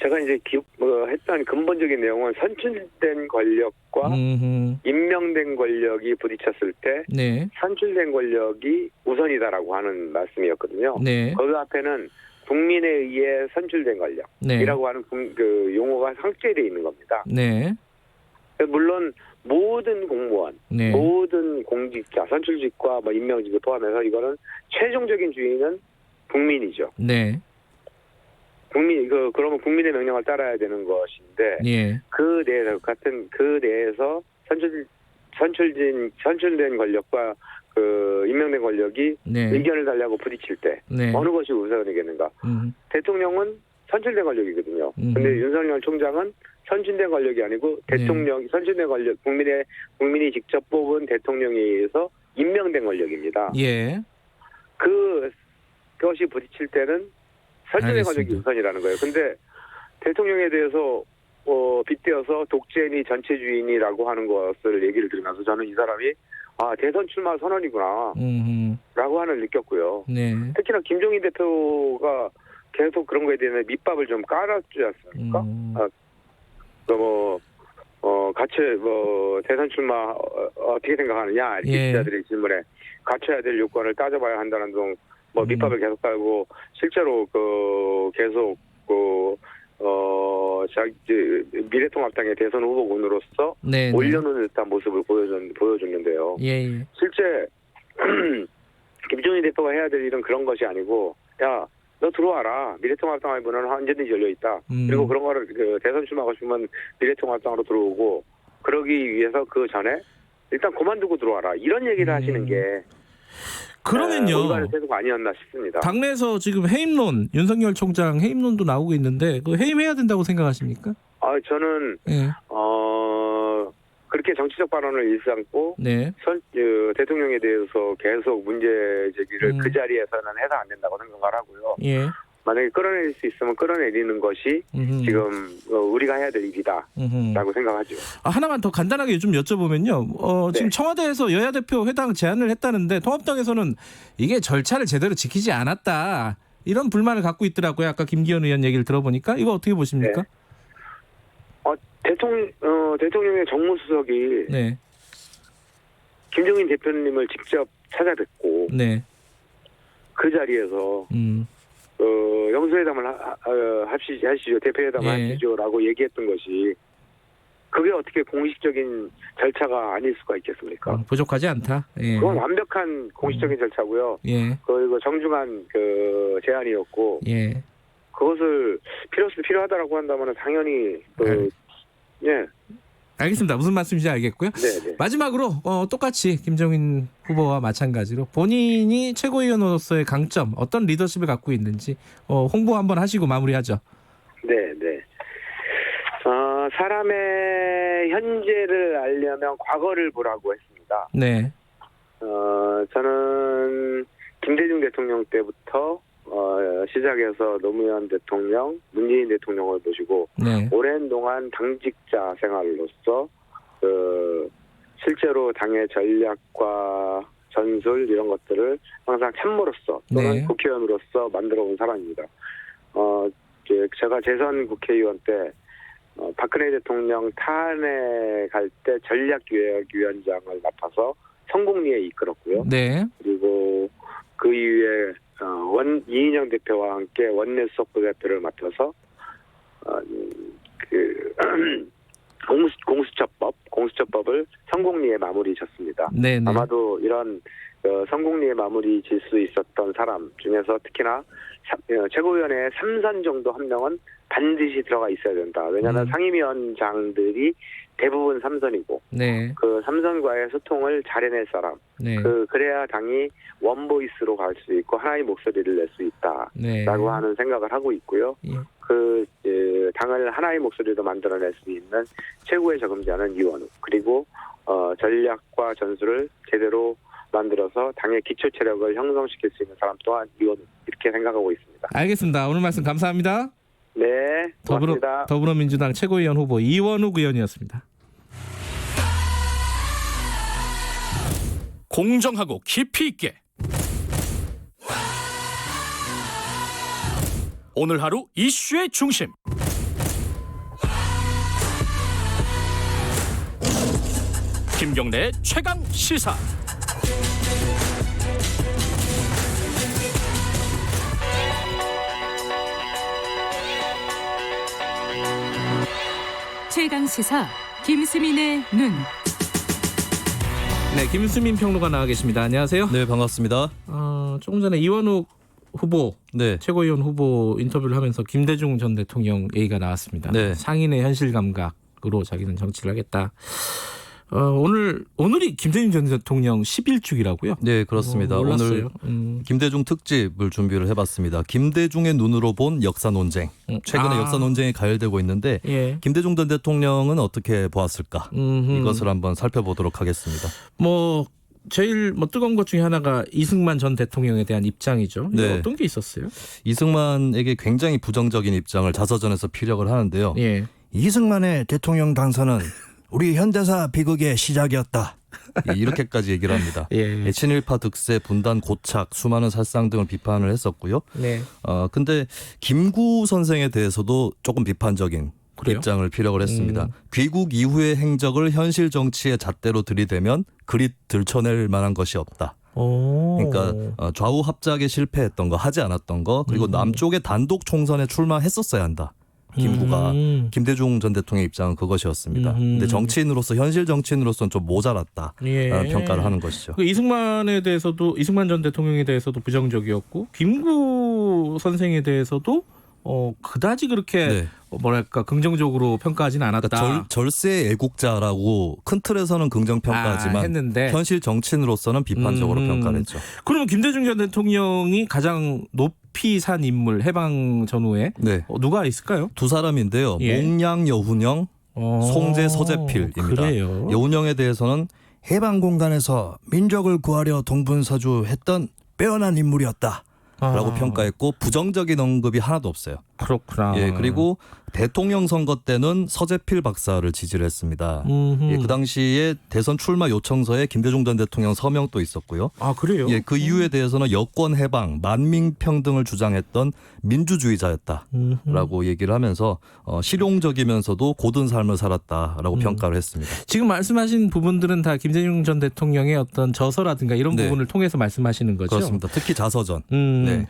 제가 이제 했던 근본적인 내용은 선출된 권력과 임명된 권력이 부딪혔을 때 선출된 권력이 우선이다라고 하는 말씀이었거든요. 거기 앞에는 국민에 의해 선출된 권력이라고 하는 그 용어가 상쇄되어 있는 겁니다. 물론 모든 공무원, 모든 공직자, 선출직과 뭐 임명직을 포함해서 이거는 최종적인 주인은 국민이죠. 그러면 국민의 명령을 따라야 되는 것인데 그 내에서 선출된 권력과 그 임명된 권력이 의견을 달리하고 부딪힐 때 어느 것이 우선이겠는가? 대통령은 선출된 권력이거든요. 근데 윤석열 총장은 선출된 권력이 아니고 선출된 권력 국민이 직접 뽑은 대통령에 의해서 임명된 권력입니다. 그것이 부딪힐 때는 선출된 권력이 우선이라는 거예요. 근데 대통령에 대해서 빗대어서 독재니 전체주의니라고 하는 것을 얘기를 들으면서 저는 이 사람이 대선 출마 선언이구나 라고 하는 느꼈고요. 특히나 김종인 대표가 계속 그런 거에 대한 밑밥을 좀 깔아주지 않습니까? 대선 출마 어떻게 생각하느냐 이렇게 기자들의 질문에 갖춰야 될 요건을 따져봐야 한다는 등 밑밥을 계속 깔고 실제로 계속 미래통합당의 대선 후보군으로서 올려놓는 듯한 모습을 보여줬는데요. 실제 김종인 대표가 해야 될 일은 그런 것이 아니고 너 들어와라. 미래통합당의 문은 언제든지 열려있다. 그리고 그런 거를 대선 출마하고 싶으면 미래통합당으로 들어오고 그러기 위해서 그 전에 일단 그만두고 들어와라. 이런 얘기를 하시는 게 그러면요. 올바른 태도가 아니었나 싶습니다. 당내에서 지금 해임론, 윤석열 총장 해임론도 나오고 있는데 그 해임해야 된다고 생각하십니까? 저는 그렇게 정치적 발언을 일삼고 대통령에 대해서 계속 문제 제기를 그 자리에서는 해서 안 된다고 생각을 하고요. 만약에 끌어내릴 수 있으면 끌어내리는 것이 지금 우리가 해야 될 일이다라고 생각하죠. 하나만 더 간단하게 좀 여쭤보면요. 지금 청와대에서 여야 대표 회당 제안을 했다는데 통합당에서는 이게 절차를 제대로 지키지 않았다. 이런 불만을 갖고 있더라고요. 아까 김기현 의원 얘기를 들어보니까. 이거 어떻게 보십니까? 대통령의 정무수석이 김종인 대표님을 직접 찾아뵙고 그 자리에서 영수회담을 하시죠. 대표회담을 하시죠라고 얘기했던 것이 그게 어떻게 공식적인 절차가 아닐 수가 있겠습니까? 부족하지 않다. 그건 완벽한 공식적인 절차고요. 그리고 정중한 제안이었고 그것을 필요하다라고 한다면 당연히 또 예. 알겠습니다. 무슨 말씀인지 알겠고요. 네네. 마지막으로 똑같이 김종인 후보와 마찬가지로 본인이 최고위원으로서의 강점, 어떤 리더십을 갖고 있는지 홍보 한번 하시고 마무리하죠. 네. 사람의 현재를 알려면 과거를 보라고 했습니다. 네. 저는 김대중 대통령 때부터 시작해서 노무현 대통령, 문재인 대통령을 모시고 네. 오랜 동안 당직자 생활로서 실제로 당의 전략과 전술 이런 것들을 항상 참모로서 또는 네. 국회의원으로서 만들어온 사람입니다. 제가 재선 국회의원 때 박근혜 대통령 탄핵할 때 전략기획위원장을 맡아서 성공리에 이끌었고요. 네. 그리고 그 이후에 이인영 대표와 함께 원내 수석부 대표를 맡아서 공수처법을 성공리에 마무리 졌습니다. 네네. 아마도 이런 성공리에 마무리 질 수 있었던 사람 중에서 특히나 최고위원회 3선 정도 한 명은 반드시 들어가 있어야 된다. 왜냐하면 상임위원장들이 대부분 3선이고 네. 그 3선과의 소통을 잘해낼 사람. 네. 그래야 당이 원보이스로 갈 수 있고 하나의 목소리를 낼 수 있다라고 네. 하는 생각을 하고 있고요. 예. 당을 하나의 목소리로 만들어낼 수 있는 최고의 적임자는 이원우. 그리고 전략과 전술을 제대로 만들어서 당의 기초 체력을 형성시킬 수 있는 사람 또한 이원우. 이렇게 생각하고 있습니다. 알겠습니다. 오늘 말씀 감사합니다. 네, 고맙습니다. 더불어민주당 최고위원 후보 이원욱 의원이었습니다. 공정하고 깊이 있게 오늘 하루 이슈의 중심 김경래의 최강 시사. 최강 시사 김수민의 눈. 네, 김수민 평론가 나와 계십니다. 안녕하세요. 네, 반갑습니다. 조금 전에 이원욱 후보, 네. 최고위원 후보 인터뷰를 하면서 김대중 전 대통령 얘기가 나왔습니다. 네. 상인의 현실 감각으로 자기는 정치를 하겠다. 오늘이 김대중 전 대통령 10일축이라고요? 네, 그렇습니다. 몰랐어요. 오늘 김대중 특집을 준비를 해봤습니다. 김대중의 눈으로 본 역사 논쟁. 최근에 역사 논쟁이 가열되고 있는데 예. 김대중 전 대통령은 어떻게 보았을까? 이것을 한번 살펴보도록 하겠습니다. 제일 뜨거운 것 중에 하나가 이승만 전 대통령에 대한 입장이죠. 네. 어떤 게 있었어요? 이승만에게 굉장히 부정적인 입장을 자서전에서 피력을 하는데요. 예. 이승만의 대통령 당선은 우리 현대사 비극의 시작이었다. 이렇게까지 얘기를 합니다. 예. 친일파 득세, 분단 고착, 수많은 살상 등을 비판을 했었고요. 네. 근데 김구 선생에 대해서도 조금 비판적인 그래요? 입장을 피력을 했습니다. 귀국 이후의 행적을 현실 정치의 잣대로 들이대면 그리 들춰낼 만한 것이 없다. 그러니까 좌우 합작에 실패했던 거, 하지 않았던 거, 그리고 남쪽의 단독 총선에 출마했었어야 한다. 김구가 김대중 전 대통령의 입장은 그것이었습니다. 근데 정치인으로서 현실 정치인으로서는 좀 모자랐다. 예. 평가를 하는 것이죠. 이승만 전 대통령에 대해서도 부정적이었고 김구 선생에 대해서도 그다지 그렇게 긍정적으로 평가하지는 않았다. 그러니까 절세 애국자라고 큰 틀에서는 긍정 평가하지만 했는데 현실 정치인으로서는 비판적으로 평가를 했죠. 그러면 김대중 전 대통령이 가장 높이 산 인물 해방 전후에 누가 있을까요? 두 사람인데요. 몽양 여훈영, 송제 서재필입니다. 그래요? 여훈영에 대해서는 해방 공간에서 민족을 구하려 동분서주했던 빼어난 인물이었다. 라고 평가했고 부정적인 언급이 하나도 없어요. 그렇구나. 예, 그리고 대통령 선거 때는 서재필 박사를 지지를 했습니다. 예, 그 당시에 대선 출마 요청서에 김대중 전 대통령 서명도 있었고요. 아, 그래요? 예, 그 이유에 대해서는 여권 해방, 만민 평등을 주장했던 민주주의자였다라고 얘기를 하면서 실용적이면서도 고든 삶을 살았다라고 평가를 했습니다. 지금 말씀하신 부분들은 다 김대중 전 대통령의 어떤 저서라든가 이런 부분을 통해서 말씀하시는 거죠? 그렇습니다. 특히 자서전. 네.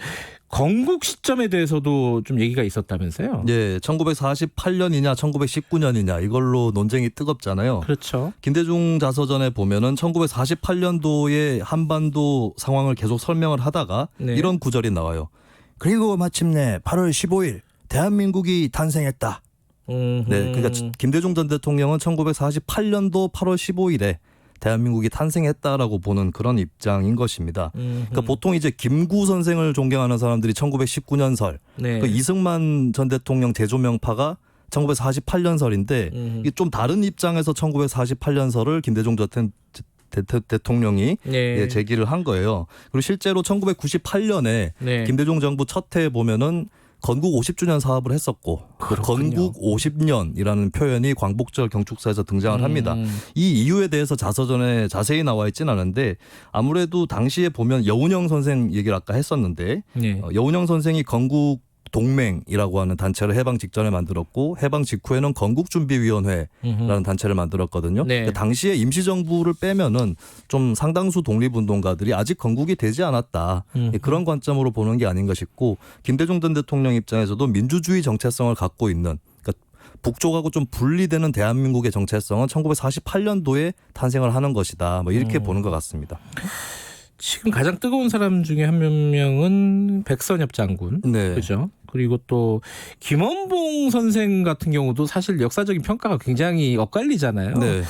건국 시점에 대해서도 좀 얘기가 있었다면서요? 네, 1948년이냐 1919년이냐 이걸로 논쟁이 뜨겁잖아요. 그렇죠. 김대중 자서전에 보면은 1948년도에 한반도 상황을 계속 설명을 하다가 이런 구절이 나와요. 그리고 마침내 8월 15일 대한민국이 탄생했다. 네, 그러니까 김대중 전 대통령은 1948년도 8월 15일에 대한민국이 탄생했다라고 보는 그런 입장인 것입니다. 그러니까 보통 이제 김구 선생을 존경하는 사람들이 1919년설, 네. 그 이승만 전 대통령 재조명파가 1948년설인데 이게 좀 다른 입장에서 1948년설을 김대중 전 대통령이 네. 제기를 한 거예요. 그리고 실제로 1998년에 네. 김대중 정부 첫 해에 보면은 건국 50주년 사업을 했었고 건국 50년이라는 표현이 광복절 경축사에서 등장을 합니다. 이 이유에 대해서 자서전에 자세히 나와 있지는 않은데 아무래도 당시에 보면 여운형 선생 얘기를 아까 했었는데 네. 여운형 선생이 건국 동맹이라고 하는 단체를 해방 직전에 만들었고 해방 직후에는 건국준비위원회라는 단체를 만들었거든요. 네. 그러니까 당시에 임시정부를 빼면은 좀 상당수 독립운동가들이 아직 건국이 되지 않았다. 그런 관점으로 보는 게 아닌가 싶고 김대중 전 대통령 입장에서도 민주주의 정체성을 갖고 있는 그러니까 북쪽하고 좀 분리되는 대한민국의 정체성은 1948년도에 탄생을 하는 것이다. 뭐 이렇게 보는 것 같습니다. 지금 가장 뜨거운 사람 중에 한 명은 백선엽 장군, 네. 그죠? 그리고 또 김원봉 선생 같은 경우도 사실 역사적인 평가가 굉장히 엇갈리잖아요. 네.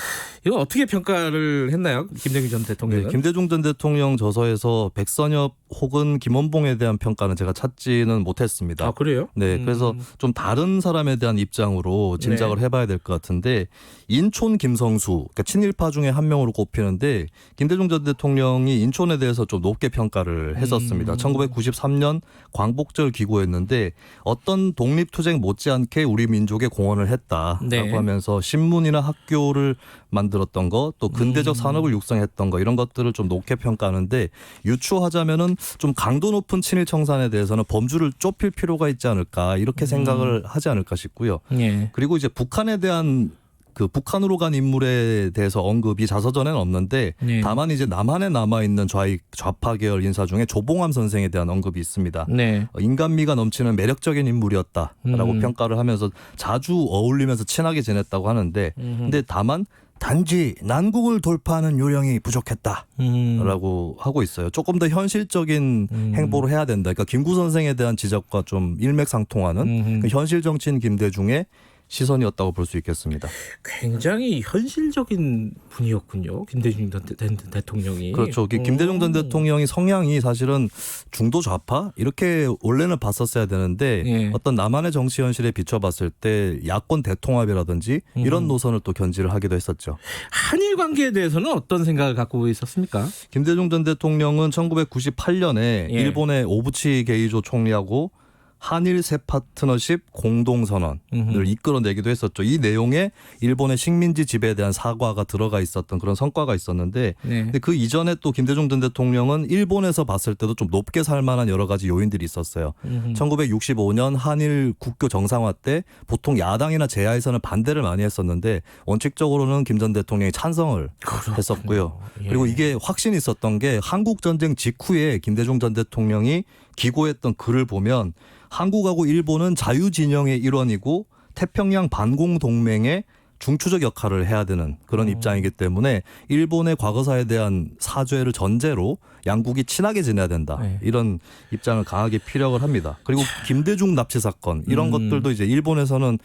이거 어떻게 평가를 했나요, 김대중 전 대통령은? 네, 김대중 전 대통령 저서에서 백선엽 혹은 김원봉에 대한 평가는 제가 찾지는 못했습니다. 아, 그래요? 네, 그래서 좀 다른 사람에 대한 입장으로 짐작을 해봐야 될 것 같은데 인촌 김성수, 그러니까 친일파 중에 한 명으로 꼽히는데 김대중 전 대통령이 인촌에 대해서 좀 높게 평가를 했었습니다. 1993년 광복절 기고였는데 어떤 독립투쟁 못지않게 우리 민족에 공헌을 했다라고 네. 하면서 신문이나 학교를 만들었던 거, 또 근대적 산업을 육성했던 거 이런 것들을 좀 높게 평가하는데 유추하자면은 좀 강도 높은 친일 청산에 대해서는 범주를 좁힐 필요가 있지 않을까 이렇게 생각을 하지 않을까 싶고요. 예. 그리고 이제 북한에 대한 그 북한으로 간 인물에 대해서 언급이 자서전에는 없는데 네. 다만 이제 남한에 남아있는 좌파 계열 인사 중에 조봉암 선생에 대한 언급이 있습니다. 네. 인간미가 넘치는 매력적인 인물이었다라고 평가를 하면서 자주 어울리면서 친하게 지냈다고 하는데 근데 다만 단지 난국을 돌파하는 요령이 부족했다라고 하고 있어요. 조금 더 현실적인 행보를 해야 된다. 그러니까 김구 선생에 대한 지적과 좀 일맥상통하는 그 현실 정치인 김대중의 시선이었다고 볼 수 있겠습니다. 굉장히 현실적인 분이었군요, 김대중 전 대통령이. 그렇죠. 김대중 전 대통령이 성향이 사실은 중도 좌파 이렇게 원래는 봤었어야 되는데 예. 어떤 남한의 정치 현실에 비춰봤을 때 야권 대통합이라든지 이런 노선을 또 견지를 하기도 했었죠. 한일 관계에 대해서는 어떤 생각을 갖고 있었습니까? 김대중 전 대통령은 1998년에 예. 일본의 오부치 게이조 총리하고 한일 새 파트너십 공동선언을 이끌어내기도 했었죠. 이 내용에 일본의 식민지 지배에 대한 사과가 들어가 있었던 그런 성과가 있었는데 네. 근데 그 이전에 또 김대중 전 대통령은 일본에서 봤을 때도 좀 높게 살 만한 여러 가지 요인들이 있었어요. 1965년 한일 국교 정상화 때 보통 야당이나 제야에서는 반대를 많이 했었는데 원칙적으로는 김 전 대통령이 찬성을 했었고요. 예. 그리고 이게 확신이 있었던 게 한국전쟁 직후에 김대중 전 대통령이 기고했던 글을 보면 한국하고 일본은 자유진영의 일원이고 태평양 반공동맹의 중추적 역할을 해야 되는 그런 입장이기 때문에 일본의 과거사에 대한 사죄를 전제로 양국이 친하게 지내야 된다. 네. 이런 입장을 강하게 피력을 합니다. 그리고 김대중 납치 사건 이런 것들도 이제 일본에서는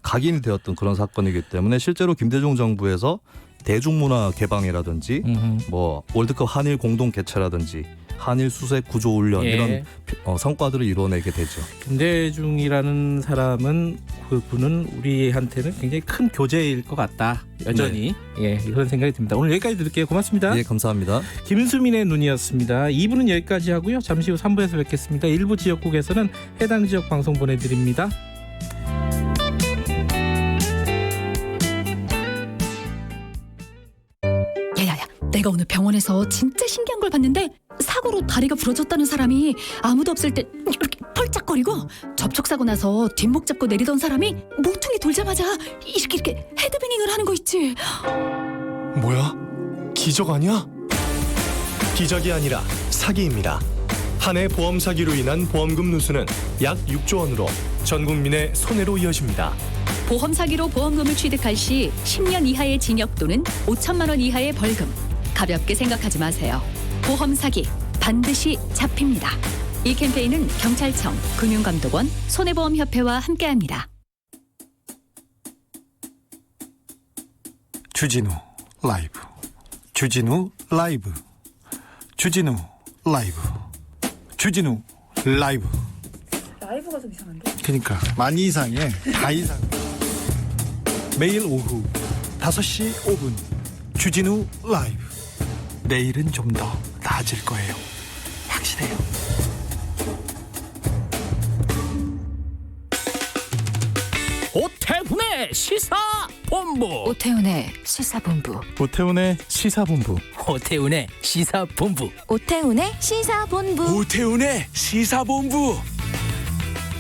각인이 되었던 그런 사건이기 때문에 실제로 김대중 정부에서 대중문화 개방이라든지 뭐 월드컵 한일 공동 개최라든지 한일 수색 구조 훈련 예. 이런 성과들을 이뤄내게 되죠. 김대중이라는 사람은 그분은 우리한테는 굉장히 큰 교재일 것 같다. 여전히 예, 그런 생각이 듭니다. 오늘 여기까지 드릴게요. 고맙습니다. 예, 감사합니다. 김수민의 눈이었습니다. 2부는 여기까지 하고요. 잠시 후 3부에서 뵙겠습니다. 일부 지역국에서는 해당 지역 방송 보내드립니다. 야야야, 내가 오늘 병원에서 진짜 신기한 걸 봤는데 사고로 다리가 부러졌다는 사람이 아무도 없을 때 이렇게 펄짝거리고 접촉사고 나서 뒷목 잡고 내리던 사람이 모퉁이 돌자마자 이렇게 헤드뱅잉을 하는 거 있지. 뭐야? 기적 아니야? 기적이 아니라 사기입니다. 한 해 보험 사기로 인한 보험금 누수는 약 6조 원으로 전 국민의 손해로 이어집니다. 보험 사기로 보험금을 취득할 시 10년 이하의 징역 또는 5천만 원 이하의 벌금. 가볍게 생각하지 마세요. 보험 사기 반드시 잡힙니다. 이 캠페인은 경찰청, 금융감독원, 손해보험협회와 함께합니다. 주진우 라이브, 주진우 라이브, 주진우 라이브, 주진우 라이브. 라이브가 좀 이상한데? 그러니까 많이 이상해. 다 이상. 매일 오후 5시 5분 주진우 라이브. 내일은 좀 더 나아질 거예요. 확실해요. 오태훈의 시사본부. 오태훈의 시사본부. 오태훈의 시사본부. 오태훈의 시사본부. 오태훈의 시사본부. 오태훈의 시사본부.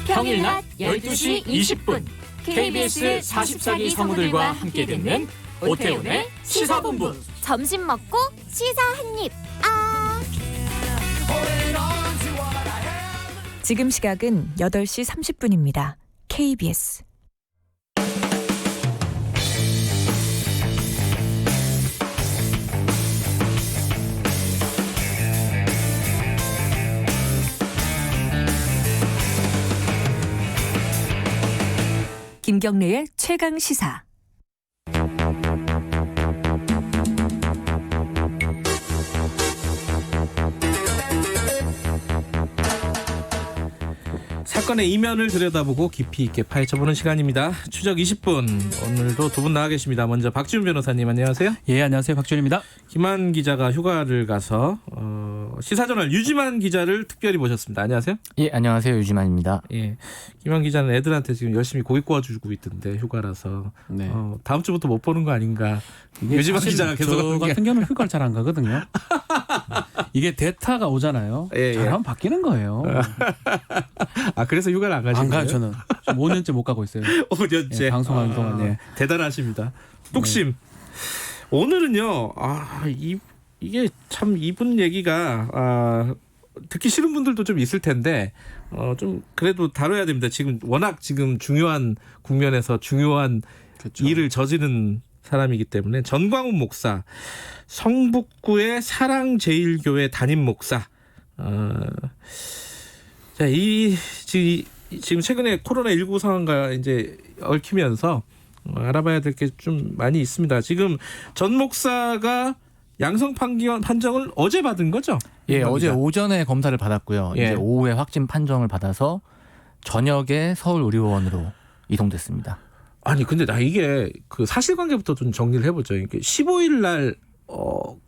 평일 낮 12시 20분 KBS 44기 성우들과 함께 듣는 오태훈의 시사본부. 점심 먹고 시사 한입. 지금 시각은 8시 30분입니다. KBS. 김경래의 최강 시사. 사건의 이면을 들여다보고 깊이 있게 파헤쳐보는 시간입니다. 추적 20분. 오늘도 두 분 나와 계십니다. 먼저 박지훈 변호사님 안녕하세요. 예, 안녕하세요. 박지훈입니다. 김한 기자가 휴가를 가서 시사저널 유지만 기자를 특별히 모셨습니다. 안녕하세요. 예, 안녕하세요. 유지만입니다. 예, 김한 기자는 애들한테 지금 열심히 고기 구워주고 있던데 휴가라서 네. 다음 주부터 못 보는 거 아닌가. 유지만 기자가 계속 저 같은 경우는 휴가를 잘 안 가거든요. 이게 대타가 오잖아요. 예, 잘하면 바뀌는 거예요. 아, 그래서 휴가를 안 가시는 안 가요, 거예요? 저는. 지금 5년째 못 가고 있어요. 5년째. 예, 방송하는 동안. 예. 대단하십니다. 뚝심. 오늘은요. 이게 참 이분 얘기가 듣기 싫은 분들도 좀 있을 텐데 좀 그래도 다뤄야 됩니다. 지금 워낙 지금 중요한 국면에서 중요한 그렇죠. 일을 저지른 사람이기 때문에 전광훈 목사, 성북구의 사랑제일교회 담임 목사. 자, 지금 최근에 코로나19 상황과 이제 얽히면서 알아봐야 될 게 좀 많이 있습니다. 지금 전 목사가 양성 판정을 어제 받은 거죠? 예, 어제 오전에 검사를 받았고요. 예. 이제 오후에 확진 판정을 받아서 저녁에 서울의료원으로 이동됐습니다. 아니 근데 나 이게 그 사실관계부터 좀 정리를 해보죠. 15일 날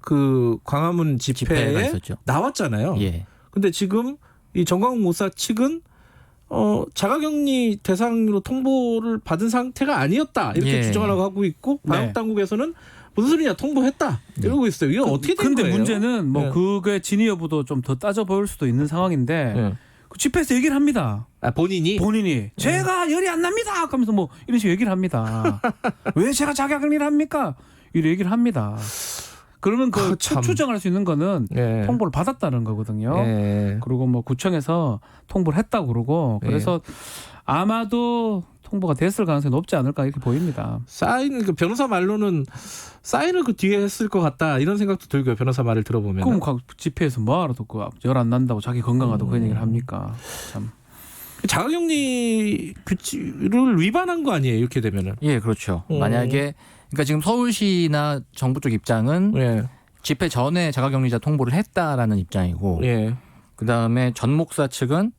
그 광화문 집회에 있었죠. 나왔잖아요. 예. 근데 지금 이 전광훈 목사 측은 자가격리 대상으로 통보를 받은 상태가 아니었다 이렇게 예. 주장을 하고 있고 방역 당국에서는 무슨 소리냐 통보했다 이러고 있어요. 이게 어떻게 된 근데 거예요? 문제는 뭐 그게 진위 여부도 좀 더 따져볼 수도 있는 상황인데 그 집회에서 얘기를 합니다. 본인이 제가 열이 안 납니다. 하면서 뭐 이런 식으로 얘기를 합니다. 왜 제가 자가격리를 합니까? 이런 얘기를 합니다. 그러면 그 추정할 수 있는 거는 통보를 받았다는 거거든요. 그리고 뭐 구청에서 통보를 했다고 그러고 그래서 아마도 통보가 됐을 가능성이 높지 않을까 이렇게 보입니다. 사인 그 변호사 말로는 사인을 그 뒤에 했을 것 같다 이런 생각도 들고요. 변호사 말을 들어보면. 그럼 집회에서 뭐하러 듣고 열 안 난다고 자기 건강하다고 그런 얘기를 합니까? 참. 자가격리 규칙을 위반한 거 아니에요? 이렇게 되면은. 예, 그렇죠. 만약에 그러니까 지금 서울시나 정부 쪽 입장은 집회 전에 자가격리자 통보를 했다라는 입장이고 그다음에 전 목사 측은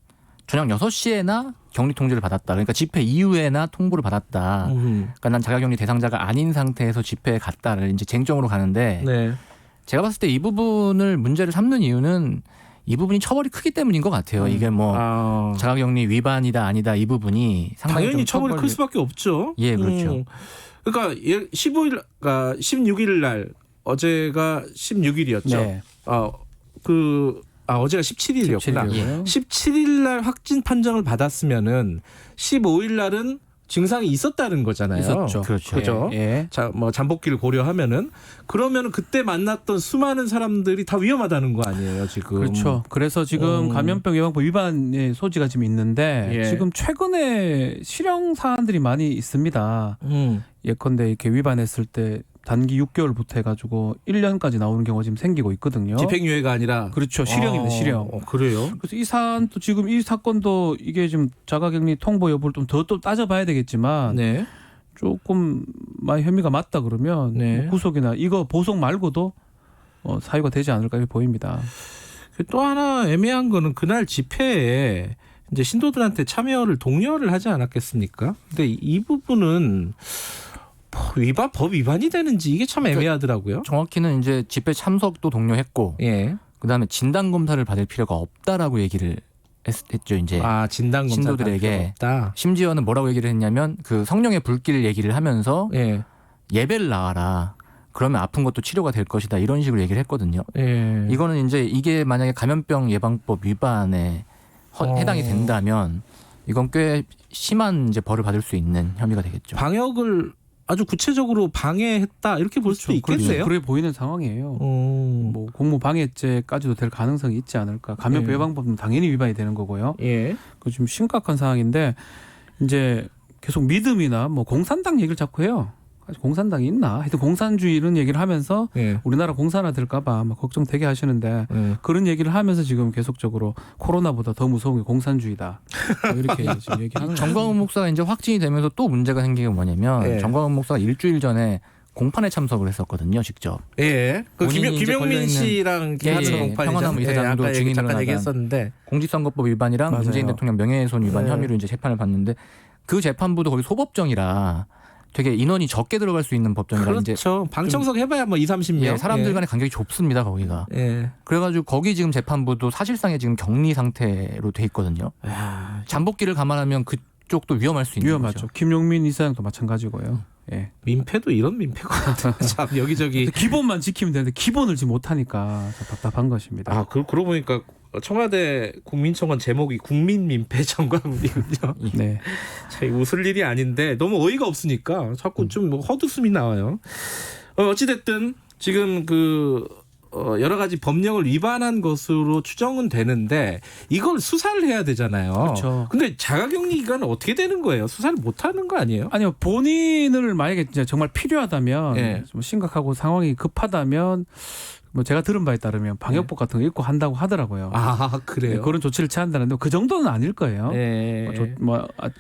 저녁 6시에나 격리 통지를 받았다. 그러니까 집회 이후에나 통보를 받았다. 그러니까 난 자가격리 대상자가 아닌 상태에서 집회에 갔다를 이제 쟁점으로 가는데 제가 봤을 때 이 부분을 문제를 삼는 이유는 이 부분이 처벌이 크기 때문인 것 같아요. 이게 뭐 자가격리 위반이다 아니다 이 부분이 상당히 당연히 좀 처벌이 클 수밖에 없죠. 예, 그렇죠. 그러니까 16일 날 어제가 16일이었죠. 네. 어제가 17일이었구나. 17일. 17일 날 확진 판정을 받았으면은 15일 날은 증상이 있었다는 거잖아요. 있었죠. 그렇죠. 자, 뭐 잠복기를 고려하면은 그러면은 그때 만났던 수많은 사람들이 다 위험하다는 거 아니에요, 지금. 그렇죠. 그래서 지금 감염병 예방법 위반의 소지가 지금 있는데 지금 최근에 실형 사안들이 많이 있습니다. 예컨대 이렇게 위반했을 때 단기 6개월부터 해가지고 1년까지 나오는 경우가 지금 생기고 있거든요. 집행유예가 아니라 그렇죠. 실형입니다. 실형. 그래요? 그래서 이 사안도 지금 이 사건도 이게 지금 자가격리 통보 여부를 좀 더 또 따져봐야 되겠지만 네. 조금 많이 혐의가 맞다 그러면 네. 뭐 구속이나 이거 보석 말고도 사유가 되지 않을까 이렇게 보입니다. 또 하나 애매한 거는 그날 집회에 이제 신도들한테 참여를 독려를 하지 않았겠습니까? 근데 이 부분은 법 위반이 되는지 이게 참 애매하더라고요. 정확히는 이제 집회 참석도 독려했고, 예. 그다음에 진단 검사를 받을 필요가 없다라고 얘기를 했죠. 이제 진단 검사 신도들에게 심지어는 뭐라고 얘기를 했냐면 그 성령의 불길 얘기를 하면서 예배를 나와라. 그러면 아픈 것도 치료가 될 것이다. 이런 식으로 얘기를 했거든요. 이거는 이제 이게 만약에 감염병 예방법 위반에 해당이 된다면 이건 꽤 심한 이제 벌을 받을 수 있는 혐의가 되겠죠. 방역을 아주 구체적으로 방해했다 이렇게 볼 수도 있겠네요. 그래 보이는 상황이에요. 뭐 공무방해죄까지도 될 가능성이 있지 않을까. 감염병 예방법은 당연히 위반이 되는 거고요. 그 좀 심각한 상황인데 이제 계속 믿음이나 뭐 공산당 얘기를 자꾸 해요. 공산당이 있나? 하여튼 공산주의 이런 얘기를 하면서 우리나라 공산화 될까봐 걱정되게 하시는데 그런 얘기를 하면서 지금 계속적으로 코로나보다 더 무서운 게 공산주의다. 이렇게 지금 얘기하는 거예요. 정광훈 목사가 이제 확진이 되면서 또 문제가 생긴 게 뭐냐면 정광훈 목사가 일주일 전에 공판에 참석을 했었거든요, 직접. 예. 그 김용민 씨랑 같은 공판이죠. 평화나무 이사장도 증인으로 잠깐 얘기했었는데 공직선거법 위반이랑 맞아요. 문재인 대통령 명예훼손 위반 혐의로 이제 재판을 받는데 그 재판부도 거기 소법정이라 되게 인원이 적게 들어갈 수 있는 법정이라 그렇죠. 이제 방청석 해봐야 뭐 2-30명. 사람들 간의 간격이 좁습니다, 거기가. 그래가지고 거기 지금 재판부도 사실상의 지금 격리 상태로 돼 있거든요. 잠복기를 감안하면 그쪽도 위험할 수 있는 위험하죠. 거죠. 김용민 이사장도 마찬가지고요. 민폐도 이런 민폐가 참 여기저기 기본만 지키면 되는데 기본을 지금 못하니까 답답한 것입니다. 그러고 보니까 청와대 국민청원 제목이 국민민폐 정광훈이군요. 네. 참 웃을 일이 아닌데 너무 어이가 없으니까 자꾸 좀 헛웃음이 나와요. 어찌됐든 지금 여러 가지 법령을 위반한 것으로 추정은 되는데 이걸 수사를 해야 되잖아요. 그렇죠. 근데 자가격리 기간은 어떻게 되는 거예요? 수사를 못 하는 거 아니에요? 아니요. 본인을 만약에 진짜 정말 필요하다면 좀 심각하고 상황이 급하다면 뭐 제가 들은 바에 따르면 방역복 같은 거 입고 한다고 하더라고요. 그래요? 그런 조치를 취한다는데 그 정도는 아닐 거예요.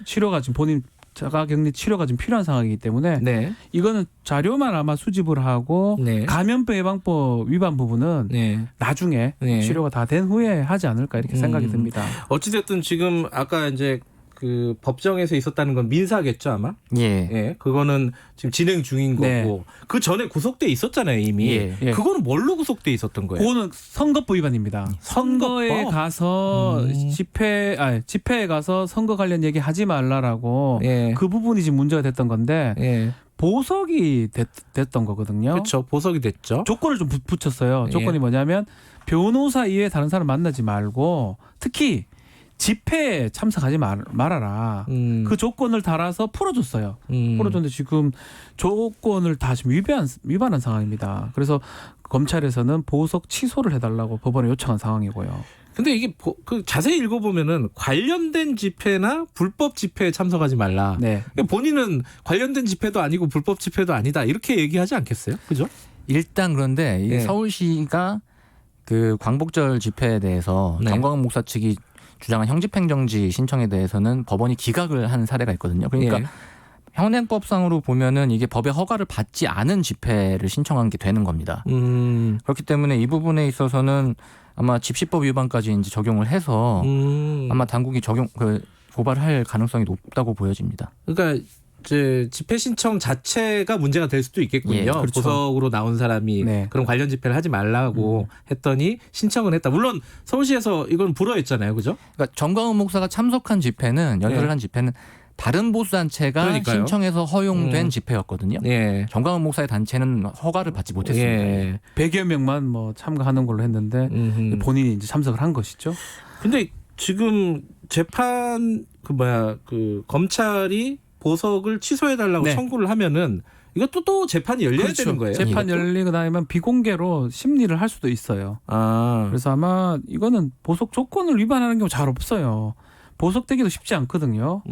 치료가 지금 본인 자가격리 치료가 좀 필요한 상황이기 때문에 이거는 자료만 아마 수집을 하고 감염병 예방법 위반 부분은 나중에 치료가 다 된 후에 하지 않을까 이렇게 생각이 듭니다. 어찌됐든 지금 아까 이제 그 법정에서 있었다는 건 민사겠죠 아마? 그거는 지금 진행 중인 거고 그 전에 구속돼 있었잖아요 이미. 그거는 뭘로 구속돼 있었던 거예요? 그거는 선거법 위반입니다. 선거에 가서 집회에 가서 선거 관련 얘기 하지 말라라고 그 부분이 지금 문제가 됐던 건데 보석이 됐던 거거든요. 그렇죠. 보석이 됐죠. 조건을 좀 붙였어요. 조건이 뭐냐면 변호사 이외에 다른 사람 만나지 말고 특히 집회에 참석하지 말아라. 그 조건을 달아서 풀어줬어요. 풀어줬는데 지금 조건을 다 지금 위반한 상황입니다. 그래서 검찰에서는 보석 취소를 해달라고 법원에 요청한 상황이고요. 근데 이게 자세히 읽어보면은 관련된 집회나 불법 집회에 참석하지 말라. 본인은 관련된 집회도 아니고 불법 집회도 아니다. 이렇게 얘기하지 않겠어요? 그죠? 일단 그런데 이 서울시가 그 광복절 집회에 대해서 정광훈 목사 측이 주장한 형집행정지 신청에 대해서는 법원이 기각을 한 사례가 있거든요. 그러니까 현행법상으로 보면은 이게 법의 허가를 받지 않은 집회를 신청한 게 되는 겁니다. 그렇기 때문에 이 부분에 있어서는 아마 집시법 위반까지 이제 적용을 해서 아마 당국이 고발을 할 가능성이 높다고 보여집니다. 그러니까 이제 집회 신청 자체가 문제가 될 수도 있겠군요. 그렇죠. 보석으로 나온 사람이 그런 관련 집회를 하지 말라고 했더니 신청을 했다. 물론 서울시에서 이건 불허했잖아요, 그죠? 그러니까 정광훈 목사가 참석한 집회는 연설을 한 집회는 다른 보수단체가 신청해서 허용된 집회였거든요. 정광훈 목사의 단체는 허가를 받지 못했습니다. 100여 명만 뭐 참가하는 걸로 했는데 본인이 이제 참석을 한 것이죠. 근데 지금 재판 검찰이 보석을 취소해달라고 청구를 하면은 이것도 또 재판이 열려야 되는 거예요. 재판 열리고 나면 비공개로 심리를 할 수도 있어요. 그래서 아마 이거는 보석 조건을 위반하는 경우 잘 없어요. 보석되기도 쉽지 않거든요.